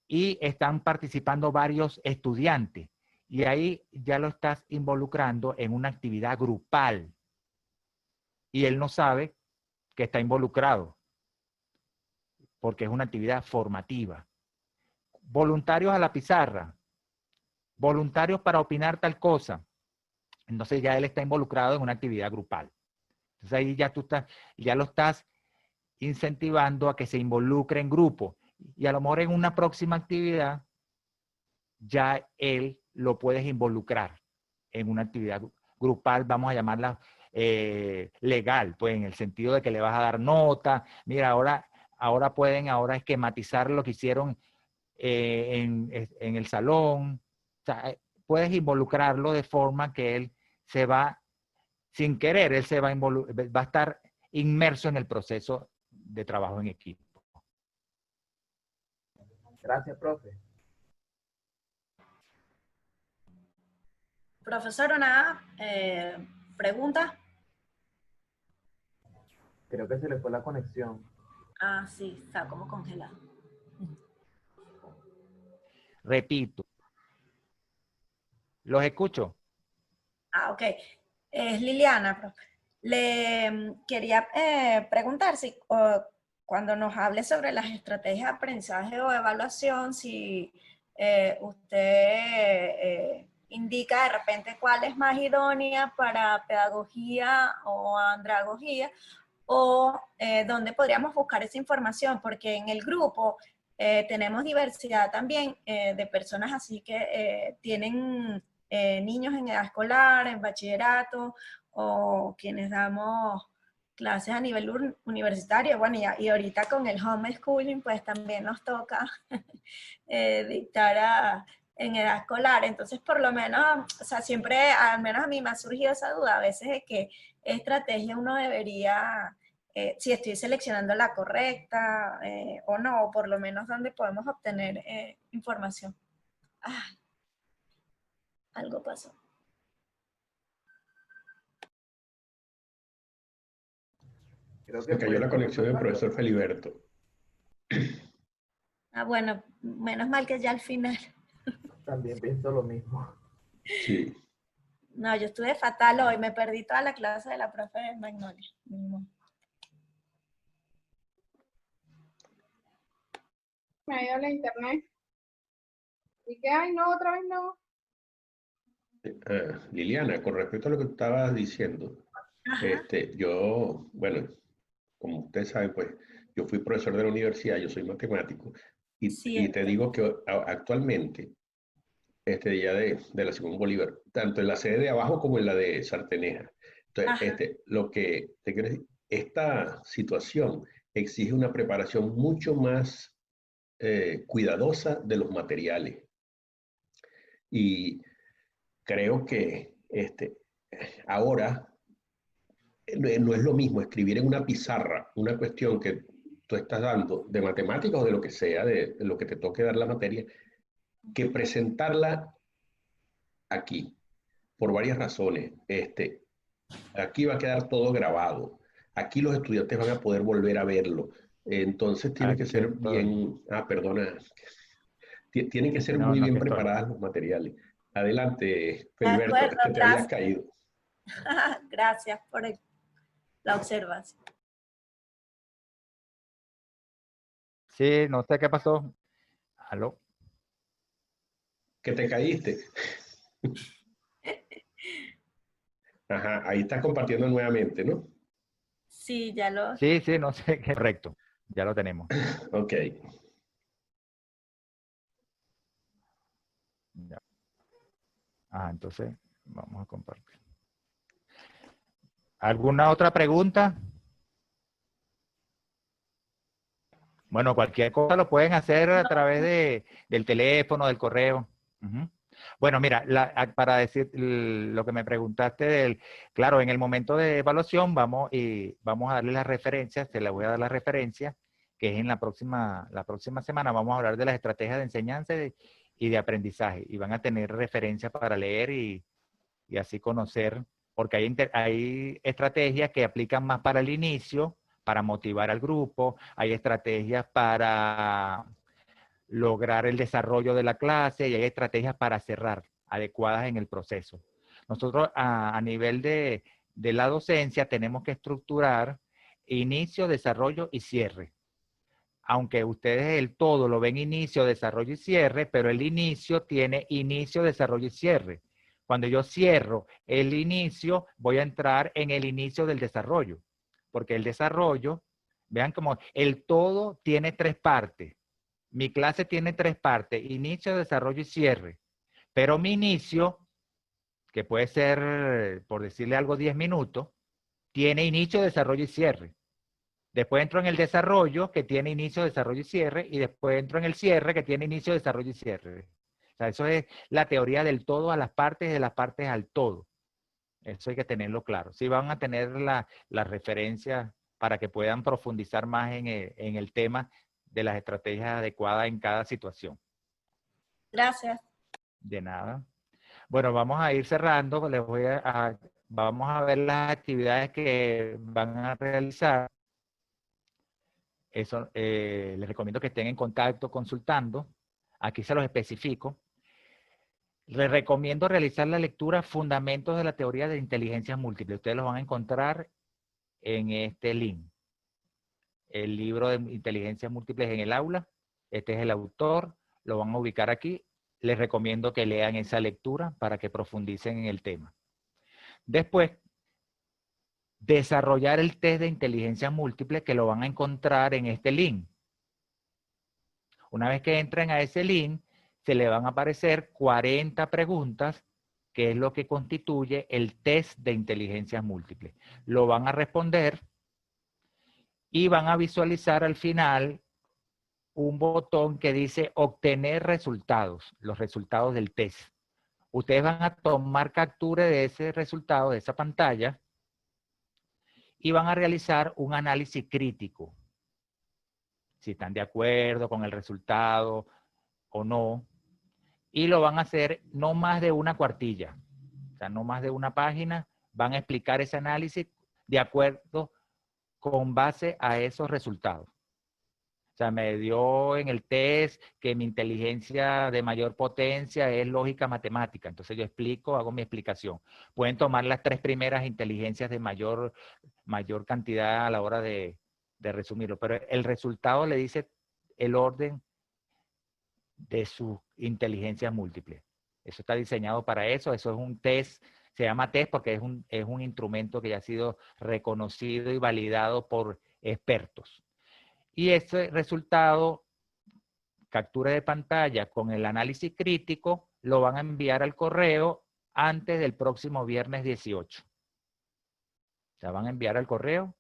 A: y están participando varios estudiantes. Y ahí ya lo estás involucrando en una actividad grupal. Y él no sabe que está involucrado, porque es una actividad formativa. Voluntarios a la pizarra, voluntarios para opinar tal cosa. Entonces ya él está involucrado en una actividad grupal. Entonces ahí ya lo estás incentivando a que se involucre en grupo. Y a lo mejor en una próxima actividad ya él lo puedes involucrar en una actividad grupal, vamos a llamarla legal, pues en el sentido de que le vas a dar nota. Mira, ahora pueden esquematizar lo que hicieron en el salón. O sea, puedes involucrarlo de forma que él se va, sin querer, él se va a estar inmerso en el proceso de trabajo en equipo.
D: Gracias, profe.
E: Profesor, una pregunta.
D: Creo que se le fue la conexión.
E: Ah, sí, está como congelado.
A: Repito. ¿Los escucho?
E: Ah, ok. Es Liliana, profe. Le quería preguntar si cuando nos hable sobre las estrategias de aprendizaje o evaluación, si usted indica de repente cuál es más idónea para pedagogía o andragogía, o dónde podríamos buscar esa información, porque en el grupo tenemos diversidad también de personas así que tienen niños en edad escolar, en bachillerato, o quienes damos clases a nivel universitario. Bueno, y ahorita con el homeschooling, pues también nos toca dictar en edad escolar. Entonces, por lo menos, o sea, siempre, al menos a mí me ha surgido esa duda a veces de qué estrategia uno debería, si estoy seleccionando la correcta o no, o por lo menos dónde podemos obtener información. Ah, algo pasó.
D: Creo
H: Se cayó la conexión del
D: profesor
H: profesor Feliberto.
E: Ah, bueno, menos mal que ya al final.
D: También pienso lo mismo.
H: Sí.
E: No, yo estuve fatal hoy, me perdí toda la clase de la profe de Magnolia.
G: Me ha ido la internet. Y que, ay, no, otra vez no.
H: Liliana, con respecto a lo que tú estabas diciendo, yo, bueno, como usted sabe, pues yo fui profesor de la universidad, yo soy matemático, y te digo que actualmente, ya de la Simón Bolívar, tanto en la sede de abajo como en la de Sarteneja. Entonces, lo que te quiero decir, esta situación exige una preparación mucho más cuidadosa de los materiales. Y creo que ahora no es lo mismo escribir en una pizarra una cuestión que tú estás dando de matemáticas o de lo que sea, de lo que te toque dar la materia, que presentarla aquí, por varias razones. Aquí va a quedar todo grabado. Aquí los estudiantes van a poder volver a verlo. Entonces tiene que ser bien... perdona. Tienen que ser muy bien preparadas los materiales. Adelante, Feliberto,
E: acuerdo,
H: que te habías caído.
E: Gracias por la observación.
A: Sí, no sé qué pasó. ¿Aló?
H: Que te caíste. Ajá, ahí estás compartiendo nuevamente, ¿no?
E: Sí, ya lo...
A: Sí, no sé qué. Correcto, ya lo tenemos.
H: Ok.
A: Ya. Entonces vamos a compartir. ¿Alguna otra pregunta? Bueno, cualquier cosa lo pueden hacer a través del teléfono, del correo. Bueno, mira, para decir lo que me preguntaste, claro, en el momento de evaluación vamos a darle las referencias, te le voy a dar las referencias, que es en la próxima semana, vamos a hablar de las estrategias de enseñanza y de aprendizaje, y van a tener referencias para leer y así conocer, porque hay estrategias que aplican más para el inicio, para motivar al grupo, hay estrategias para lograr el desarrollo de la clase y hay estrategias para cerrar, adecuadas en el proceso. Nosotros a nivel de la docencia tenemos que estructurar inicio, desarrollo y cierre. Aunque ustedes el todo lo ven inicio, desarrollo y cierre, pero el inicio tiene inicio, desarrollo y cierre. Cuando yo cierro el inicio, voy a entrar en el inicio del desarrollo, porque el desarrollo, vean como el todo tiene 3 partes. Mi clase tiene 3 partes, inicio, desarrollo y cierre. Pero mi inicio, que puede ser, por decirle algo, 10 minutos, tiene inicio, desarrollo y cierre. Después entro en el desarrollo, que tiene inicio, desarrollo y cierre, y después entro en el cierre, que tiene inicio, desarrollo y cierre. O sea, eso es la teoría del todo a las partes y de las partes al todo. Eso hay que tenerlo claro. Sí van a tener la referencia para que puedan profundizar más en el tema de las estrategias adecuadas en cada situación.
E: Gracias.
A: De nada. Bueno, vamos a ir cerrando. Vamos a ver las actividades que van a realizar. Eso les recomiendo que estén en contacto consultando. Aquí se los especifico. Les recomiendo realizar la lectura Fundamentos de la Teoría de Inteligencias Múltiples. Ustedes los van a encontrar en este link. El libro de Inteligencias Múltiples en el aula. Este es el autor. Lo van a ubicar aquí. Les recomiendo que lean esa lectura para que profundicen en el tema. Después, desarrollar el test de inteligencia múltiple que lo van a encontrar en este link. Una vez que entren a ese link, se le van a aparecer 40 preguntas, que es lo que constituye el test de inteligencia múltiple. Lo van a responder y van a visualizar al final un botón que dice obtener resultados, los resultados del test. Ustedes van a tomar captura de ese resultado, de esa pantalla, y van a realizar un análisis crítico. Si están de acuerdo con el resultado o no. Y lo van a hacer no más de una cuartilla. O sea, no más de una página. Van a explicar ese análisis de acuerdo con base a esos resultados. O sea, me dio en el test que mi inteligencia de mayor potencia es lógica matemática. Entonces yo explico, hago mi explicación. Pueden tomar las 3 primeras inteligencias de mayor cantidad a la hora de resumirlo. Pero el resultado le dice el orden de su inteligencia múltiple. Eso está diseñado para eso. Eso es un test. Se llama test porque es un instrumento que ya ha sido reconocido y validado por expertos. Y ese resultado, captura de pantalla con el análisis crítico, lo van a enviar al correo antes del próximo viernes 18. O sea, van a enviar al correo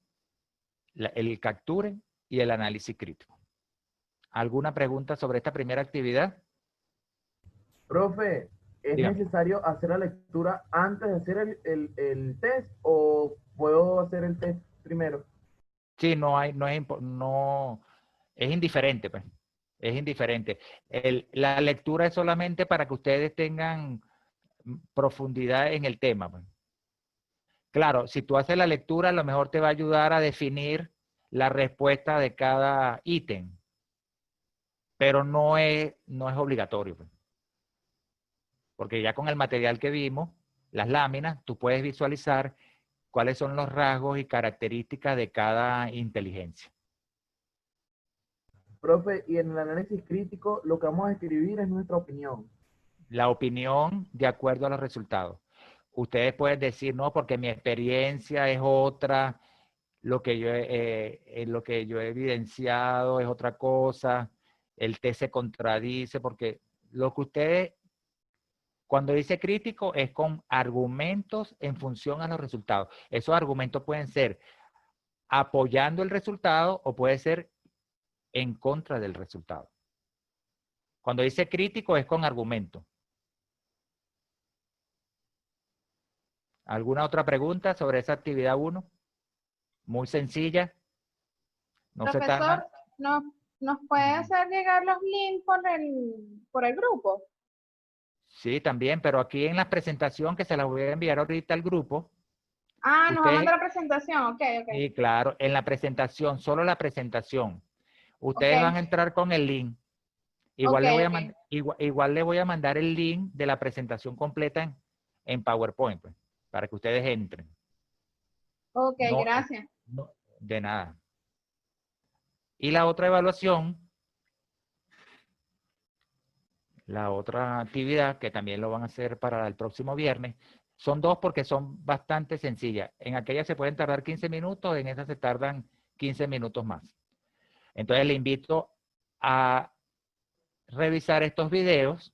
A: el capture y el análisis crítico. ¿Alguna pregunta sobre esta primera actividad?
D: Profe, ¿es
A: Dígame.
D: necesario hacer la lectura antes de hacer el test o puedo hacer el test primero?
A: Sí, no, es indiferente, pues. Es indiferente. La lectura es solamente para que ustedes tengan profundidad en el tema, pues. Claro, si tú haces la lectura, a lo mejor te va a ayudar a definir la respuesta de cada ítem, pero no es obligatorio, pues. Porque ya con el material que vimos, las láminas, tú puedes visualizar cuáles son los rasgos y características de cada inteligencia.
D: Profe, y en el análisis crítico lo que vamos a escribir es nuestra opinión.
A: La opinión de acuerdo a los resultados. Ustedes pueden decir, no, porque mi experiencia es otra, lo que yo he evidenciado es otra cosa, el test se contradice, porque lo que ustedes, cuando dice crítico, es con argumentos en función a los resultados. Esos argumentos pueden ser apoyando el resultado o puede ser en contra del resultado. Cuando dice crítico es con argumento. ¿Alguna otra pregunta sobre esa actividad 1? Muy sencilla. No se
G: Profesor,
A: tarda.
G: ¿nos puede hacer llegar los links por el grupo?
A: Sí, también, pero aquí en la presentación que se la voy a enviar ahorita al grupo.
G: Ah, nos va a
A: ustedes,
G: mandar la presentación, ok.
A: sí, claro, en la presentación, solo la presentación. Ustedes
G: Ok.
A: van a entrar con el link. Igual,
G: Ok,
A: le voy a
G: ok.
A: igual le voy a mandar el link de la presentación completa en PowerPoint, pues, para que ustedes entren.
G: Ok,
A: No,
G: gracias.
A: no, de nada. Y la otra evaluación, la otra actividad que también lo van a hacer para el próximo viernes, son dos porque son bastante sencillas. En aquella se pueden tardar 15 minutos, en esa se tardan 15 minutos más. Entonces le invito a revisar estos videos,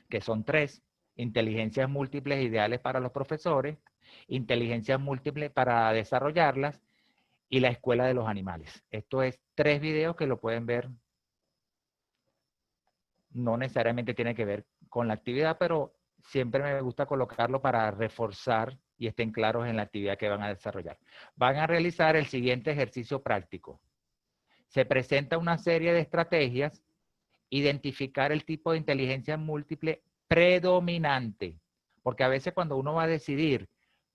A: que son 3, inteligencias múltiples ideales para los profesores, inteligencias múltiples para desarrollarlas y la escuela de los animales. Esto es 3 videos que lo pueden ver. No necesariamente tiene que ver con la actividad, pero siempre me gusta colocarlo para reforzar y estén claros en la actividad que van a desarrollar. Van a realizar el siguiente ejercicio práctico. Se presenta una serie de estrategias, identificar el tipo de inteligencia múltiple predominante, porque a veces cuando uno va a decidir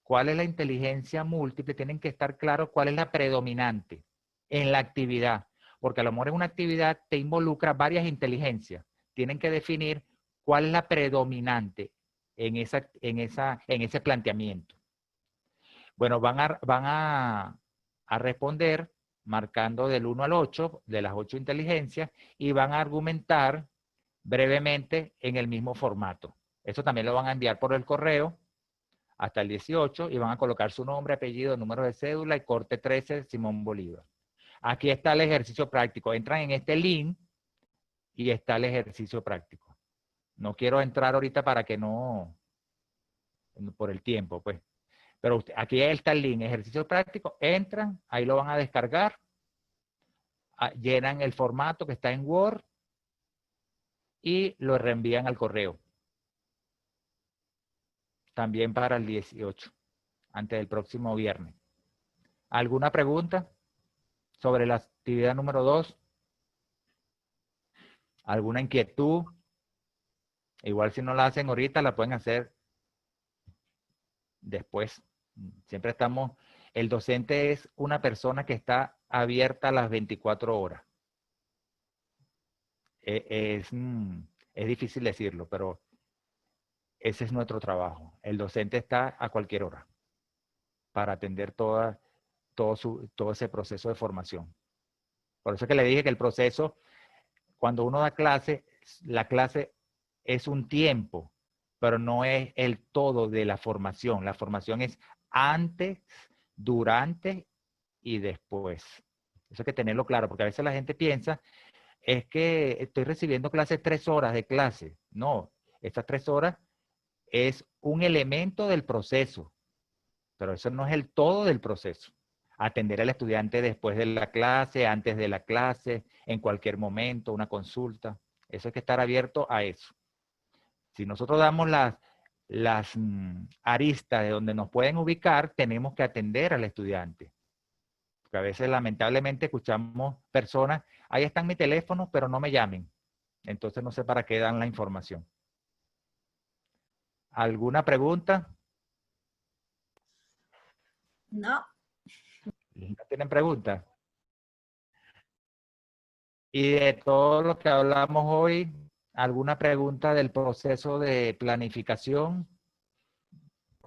A: cuál es la inteligencia múltiple, tienen que estar claros cuál es la predominante en la actividad, porque a lo mejor en una actividad te involucra varias inteligencias. Tienen que definir cuál es la predominante en ese planteamiento. Bueno, van a responder marcando del 1 al 8, de las 8 inteligencias, y van a argumentar brevemente en el mismo formato. Eso también lo van a enviar por el correo hasta el 18 y van a colocar su nombre, apellido, número de cédula y corte 13 Simón Bolívar. Aquí está el ejercicio práctico. Entran en este link y está el ejercicio práctico. No quiero entrar ahorita para que no, por el tiempo, pues. Pero aquí está el link, ejercicio práctico. Entran, ahí lo van a descargar, llenan el formato que está en Word y lo reenvían al correo. También para el 18, antes del próximo viernes. ¿Alguna pregunta sobre la actividad número 2? ¿Alguna inquietud? Igual si no la hacen ahorita, la pueden hacer después. Siempre estamos, el docente es una persona que está abierta a las 24 horas. Es difícil decirlo, pero ese es nuestro trabajo. El docente está a cualquier hora para atender todo ese proceso de formación. Por eso es que le dije que el proceso, cuando uno da clase, la clase es un tiempo, pero no es el todo de la formación. La formación es antes, durante y después. Eso hay que tenerlo claro, porque a veces la gente piensa, es que estoy recibiendo clases 3 horas de clase. No, estas 3 horas es un elemento del proceso, pero eso no es el todo del proceso. atender al estudiante después de la clase, antes de la clase, en cualquier momento, una consulta. Eso hay que estar abierto a eso. Si nosotros damos las aristas de donde nos pueden ubicar, tenemos que atender al estudiante. Porque a veces lamentablemente escuchamos personas, ahí están mi teléfono, pero no me llamen. Entonces no sé para qué dan la información. ¿Alguna pregunta?
E: No.
A: ¿No tienen preguntas? Y de todo lo que hablamos hoy, ¿alguna pregunta del proceso de planificación?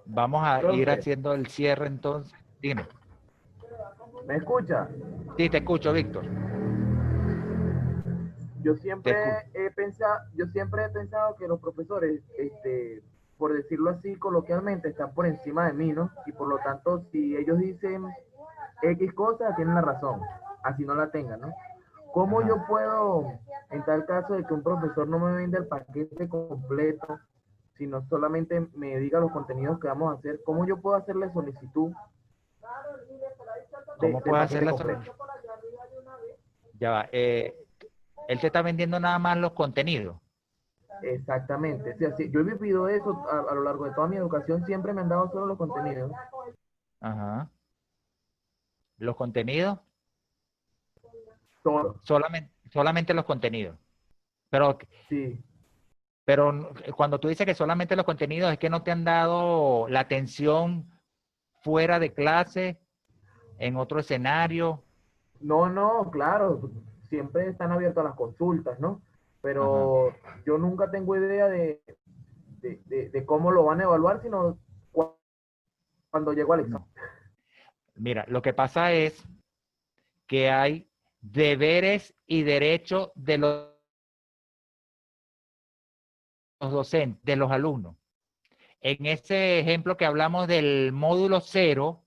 A: Vamos a ir
D: Profe.
A: haciendo el cierre entonces. Dime.
D: ¿Me escucha?
A: Sí, te escucho, Víctor.
D: Yo siempre he pensado que los profesores, por decirlo así coloquialmente, están por encima de mí, ¿no? Y por lo tanto, si ellos dicen X cosas, tienen la razón, así no la tengan, ¿no? ¿Cómo yo puedo, en tal caso de que un profesor no me venda el paquete completo, sino solamente me diga los contenidos que vamos a hacer, cómo yo puedo hacerle solicitud
A: ¿Cómo puedes hacer la
D: completo?
A: solicitud? Ya va. Él te está vendiendo nada más los contenidos.
D: Exactamente. O sea, sí, yo he vivido eso a lo largo de toda mi educación, siempre me han dado solo los contenidos.
A: Ajá. ¿Los contenidos?
D: Todo.
A: Solamente los contenidos.
D: Sí.
A: Pero cuando tú dices que solamente los contenidos, es que no te han dado la atención fuera de clase, en otro escenario.
D: No, claro, siempre están abiertas las consultas, ¿no? Pero yo nunca tengo idea de cómo lo van a evaluar, sino cuando llego al examen.
A: Mira, lo que pasa es que hay deberes y derechos de los docentes, de los alumnos. En ese ejemplo que hablamos del módulo 0,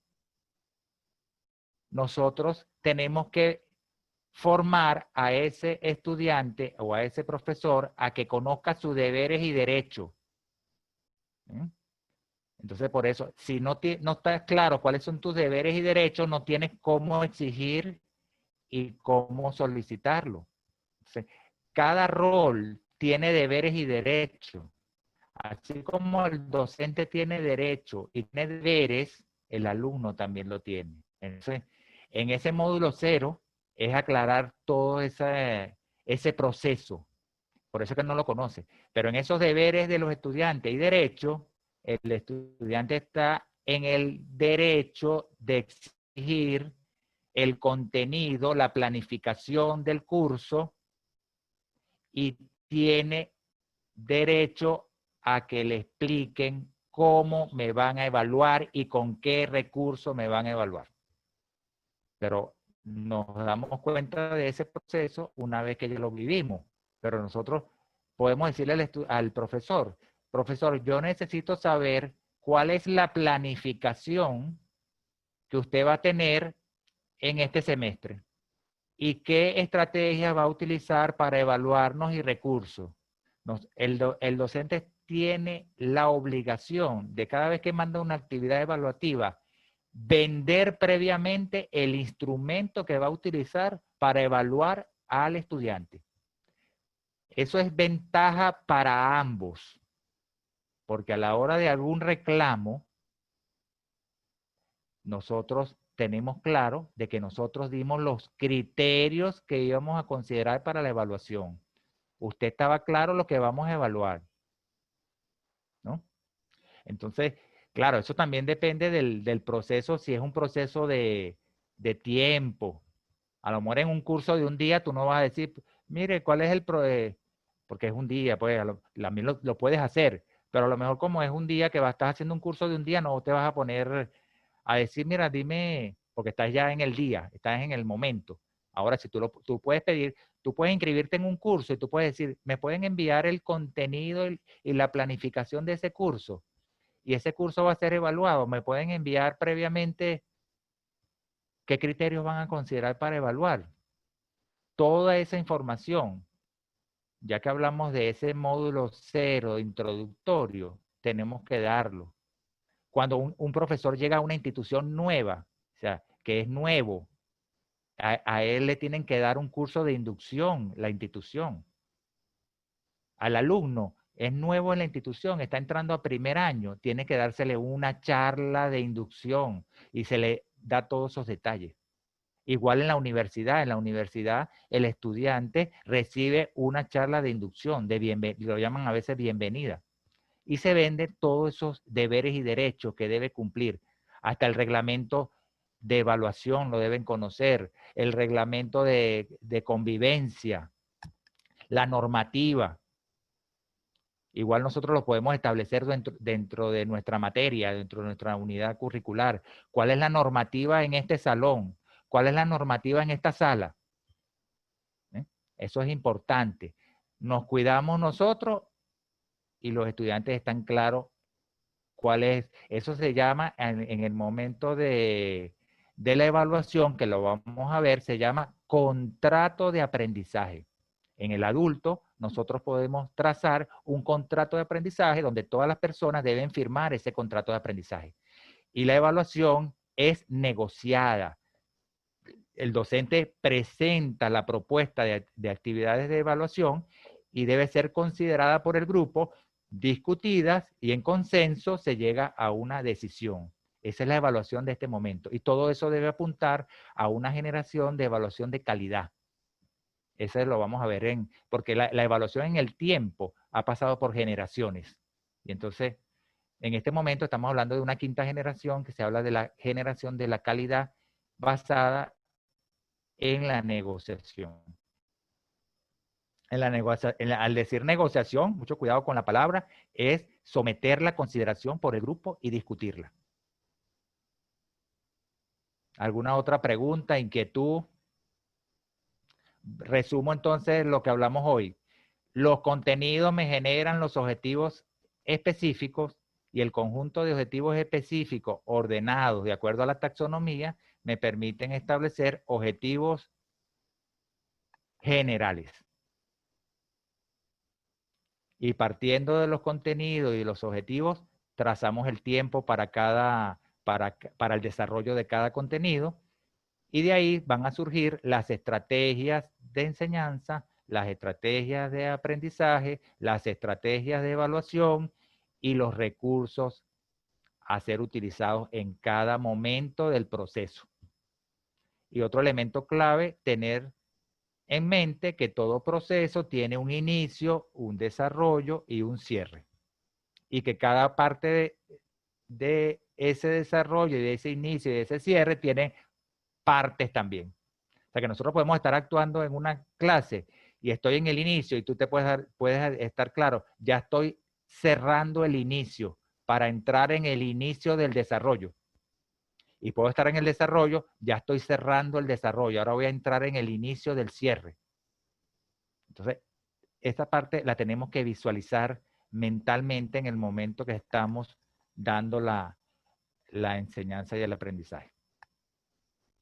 A: nosotros tenemos que formar a ese estudiante o a ese profesor a que conozca sus deberes y derechos. Entonces, por eso, si no está claro cuáles son tus deberes y derechos, no tienes cómo exigir y cómo solicitarlo. Entonces, cada rol tiene deberes y derechos. Así como el docente tiene derecho y tiene deberes, el alumno también lo tiene. Entonces, en ese módulo 0 es aclarar todo ese proceso. Por eso es que no lo conoce. Pero en esos deberes de los estudiantes y derechos, el estudiante está en el derecho de exigir el contenido, la planificación del curso y tiene derecho a que le expliquen cómo me van a evaluar y con qué recursos me van a evaluar. Pero nos damos cuenta de ese proceso una vez que ya lo vivimos. Pero nosotros podemos decirle al profesor, profesor, yo necesito saber cuál es la planificación que usted va a tener en este semestre y qué estrategias va a utilizar para evaluarnos y recursos. El docente tiene la obligación de cada vez que manda una actividad evaluativa, vender previamente el instrumento que va a utilizar para evaluar al estudiante. Eso es ventaja para ambos, porque a la hora de algún reclamo, nosotros tenemos claro de que nosotros dimos los criterios que íbamos a considerar para la evaluación. Usted estaba claro lo que vamos a evaluar, ¿no? Entonces, claro, eso también depende del proceso, si es un proceso de tiempo. A lo mejor en un curso de un día tú no vas a decir, mire, ¿cuál es el porque es un día, pues también lo puedes hacer, pero a lo mejor como es un día que estás haciendo un curso de un día, no te vas a poner a decir, mira, dime, porque estás ya en el día, estás en el momento. Ahora, si tú puedes pedir, tú puedes inscribirte en un curso y tú puedes decir, ¿me pueden enviar el contenido y la planificación de ese curso? Y ese curso va a ser evaluado. ¿Me pueden enviar previamente qué criterios van a considerar para evaluar? Toda esa información, ya que hablamos de ese módulo 0 introductorio, tenemos que darlo. Cuando un profesor llega a una institución nueva, o sea, que es nuevo, a él le tienen que dar un curso de inducción, la institución. Al alumno es nuevo en la institución, está entrando a primer año, tiene que dársele una charla de inducción y se le da todos esos detalles. Igual en la universidad el estudiante recibe una charla de inducción, lo llaman a veces bienvenida, y se venden todos esos deberes y derechos que debe cumplir, hasta el reglamento de evaluación lo deben conocer, el reglamento de convivencia, la normativa. Igual nosotros lo podemos establecer dentro de nuestra materia, dentro de nuestra unidad curricular. ¿Cuál es la normativa en este salón? ¿Cuál es la normativa en esta sala? Eso es importante. Nos cuidamos nosotros y los estudiantes están claros cuál es. Eso se llama, en el momento de la evaluación, que lo vamos a ver, se llama contrato de aprendizaje. En el adulto, nosotros podemos trazar un contrato de aprendizaje donde todas las personas deben firmar ese contrato de aprendizaje. Y la evaluación es negociada. El docente presenta la propuesta de actividades de evaluación y debe ser considerada por el grupo, discutidas y en consenso se llega a una decisión. Esa es la evaluación de este momento. Y todo eso debe apuntar a una generación de evaluación de calidad. Eso lo vamos a ver porque la evaluación en el tiempo ha pasado por generaciones. Y entonces, en este momento estamos hablando de una quinta generación que se habla de la generación de la calidad basada en la negociación. Al decir negociación, mucho cuidado con la palabra, es someterla a consideración por el grupo y discutirla. ¿Alguna otra pregunta, inquietud? Resumo entonces lo que hablamos hoy. Los contenidos me generan los objetivos específicos y el conjunto de objetivos específicos ordenados de acuerdo a la taxonomía me permiten establecer objetivos generales. Y partiendo de los contenidos y los objetivos, trazamos el tiempo para el desarrollo de cada contenido. Y de ahí van a surgir las estrategias de enseñanza, las estrategias de aprendizaje, las estrategias de evaluación y los recursos a ser utilizados en cada momento del proceso. Y otro elemento clave, tener en mente que todo proceso tiene un inicio, un desarrollo y un cierre. Y que cada parte de ese desarrollo y de ese inicio y de ese cierre tiene partes también. O sea que nosotros podemos estar actuando en una clase y estoy en el inicio y tú puedes estar claro, ya estoy cerrando el inicio para entrar en el inicio del desarrollo. Y puedo estar en el desarrollo, ya estoy cerrando el desarrollo, ahora voy a entrar en el inicio del cierre. Entonces, esta parte la tenemos que visualizar mentalmente en el momento que estamos dando la enseñanza y el aprendizaje.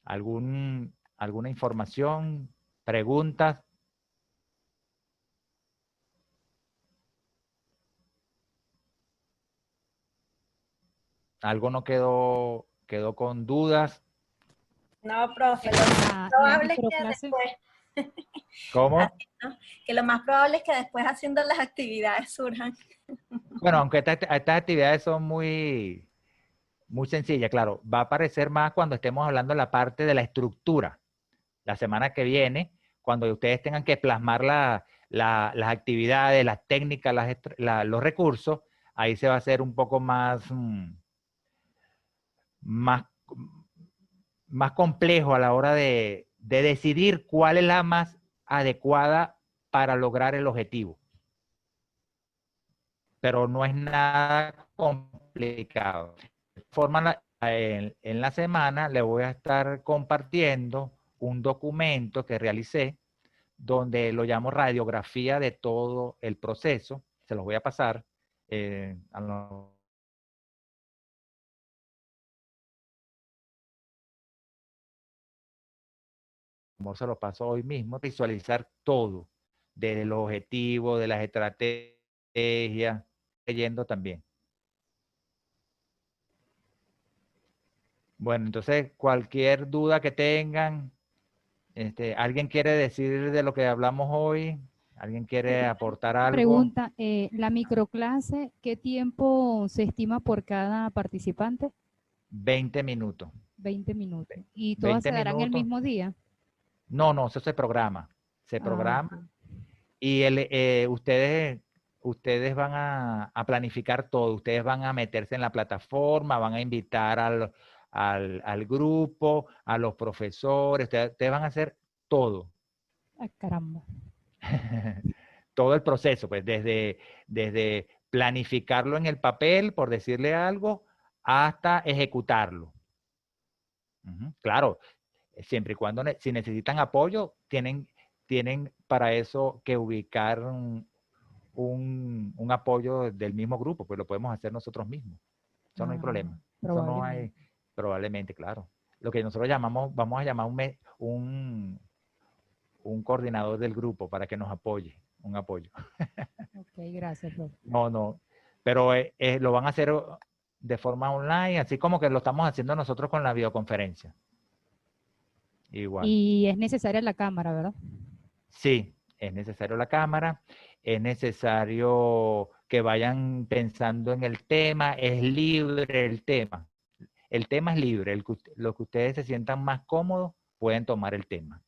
A: ¿Alguna información? ¿Preguntas? ¿Algo no quedó con dudas?
E: No, profe, lo más probable es que después...
A: ¿Cómo?
E: Que lo más probable es que después haciendo las actividades surjan.
A: Bueno, aunque estas actividades son muy sencillas, claro, va a aparecer más cuando estemos hablando de la parte de la estructura. La semana que viene, cuando ustedes tengan que plasmar las actividades, las técnicas, los recursos, ahí se va a hacer un poco más complejo a la hora de decidir cuál es la más adecuada para lograr el objetivo. Pero no es nada complicado. En la semana le voy a estar compartiendo un documento que realicé donde lo llamo radiografía de todo el proceso. Se los voy a pasar como se lo paso hoy mismo, visualizar todo, desde los objetivos, de las estrategias, leyendo también. Bueno, entonces cualquier duda que tengan, ¿alguien quiere decir de lo que hablamos hoy? ¿Alguien quiere aportar algo?
F: Pregunta, la microclase, ¿qué tiempo se estima por cada participante?
A: 20 minutos.
F: 20 minutos. ¿Y todas
A: 20
F: se darán el
A: minutos.
F: mismo día?
A: No, eso se programa. Se programa y ustedes van a planificar todo. Ustedes van a meterse en la plataforma, van a invitar al grupo, a los profesores. Ustedes van a hacer todo.
F: Ah, caramba.
A: Todo el proceso, pues desde planificarlo en el papel, por decirle algo, hasta ejecutarlo. Claro, siempre y cuando, si necesitan apoyo, tienen para eso que ubicar un apoyo del mismo grupo, pues lo podemos hacer nosotros mismos. Eso no hay problema. Eso no hay, probablemente, claro. Lo que nosotros llamamos, vamos a llamar un coordinador del grupo para que nos apoye, un apoyo.
F: Ok, gracias, profe.
A: No, pero lo van a hacer de forma online, así como que lo estamos haciendo nosotros con la videoconferencia. Igual.
F: Y es necesaria la cámara, ¿verdad?
A: Sí, es necesario la cámara, es necesario que vayan pensando en el tema, es libre el tema. El tema es libre, lo que ustedes se sientan más cómodos pueden tomar el tema.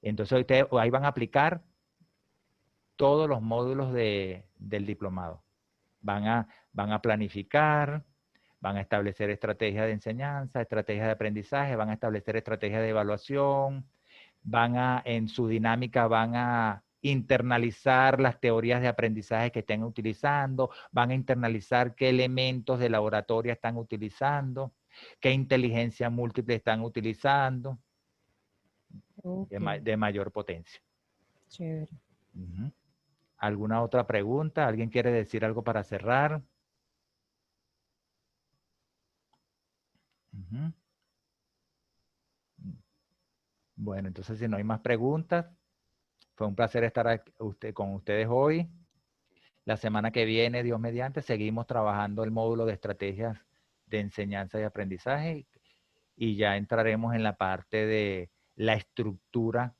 A: Entonces ustedes ahí van a aplicar todos los módulos del diplomado. Van a planificar, van a establecer estrategias de enseñanza, estrategias de aprendizaje, van a establecer estrategias de evaluación, en su dinámica van a internalizar las teorías de aprendizaje que estén utilizando, van a internalizar qué elementos de laboratorio están utilizando, qué inteligencia múltiple están utilizando, de mayor potencia.
F: Chévere.
A: ¿Alguna otra pregunta? ¿Alguien quiere decir algo para cerrar? Bueno, entonces si no hay más preguntas, fue un placer estar con ustedes hoy. La semana que viene, Dios mediante, seguimos trabajando el módulo de estrategias de enseñanza y aprendizaje y ya entraremos en la parte de la estructura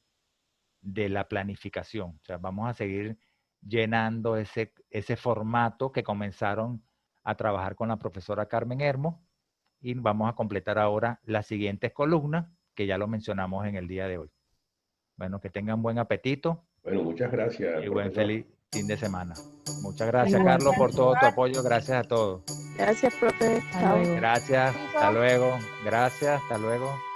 A: de la planificación. O sea, vamos a seguir llenando ese formato que comenzaron a trabajar con la profesora Carmen Hermo y vamos a completar ahora las siguientes columnas que ya lo mencionamos en el día de hoy. Bueno, que tengan buen apetito.
H: Bueno, muchas gracias.
A: Y buen feliz fin de semana. Muchas gracias, Carlos, por todo tu apoyo. Gracias a todos.
B: Gracias, profe. Chao.
A: Gracias. Hasta luego. Gracias. Hasta luego.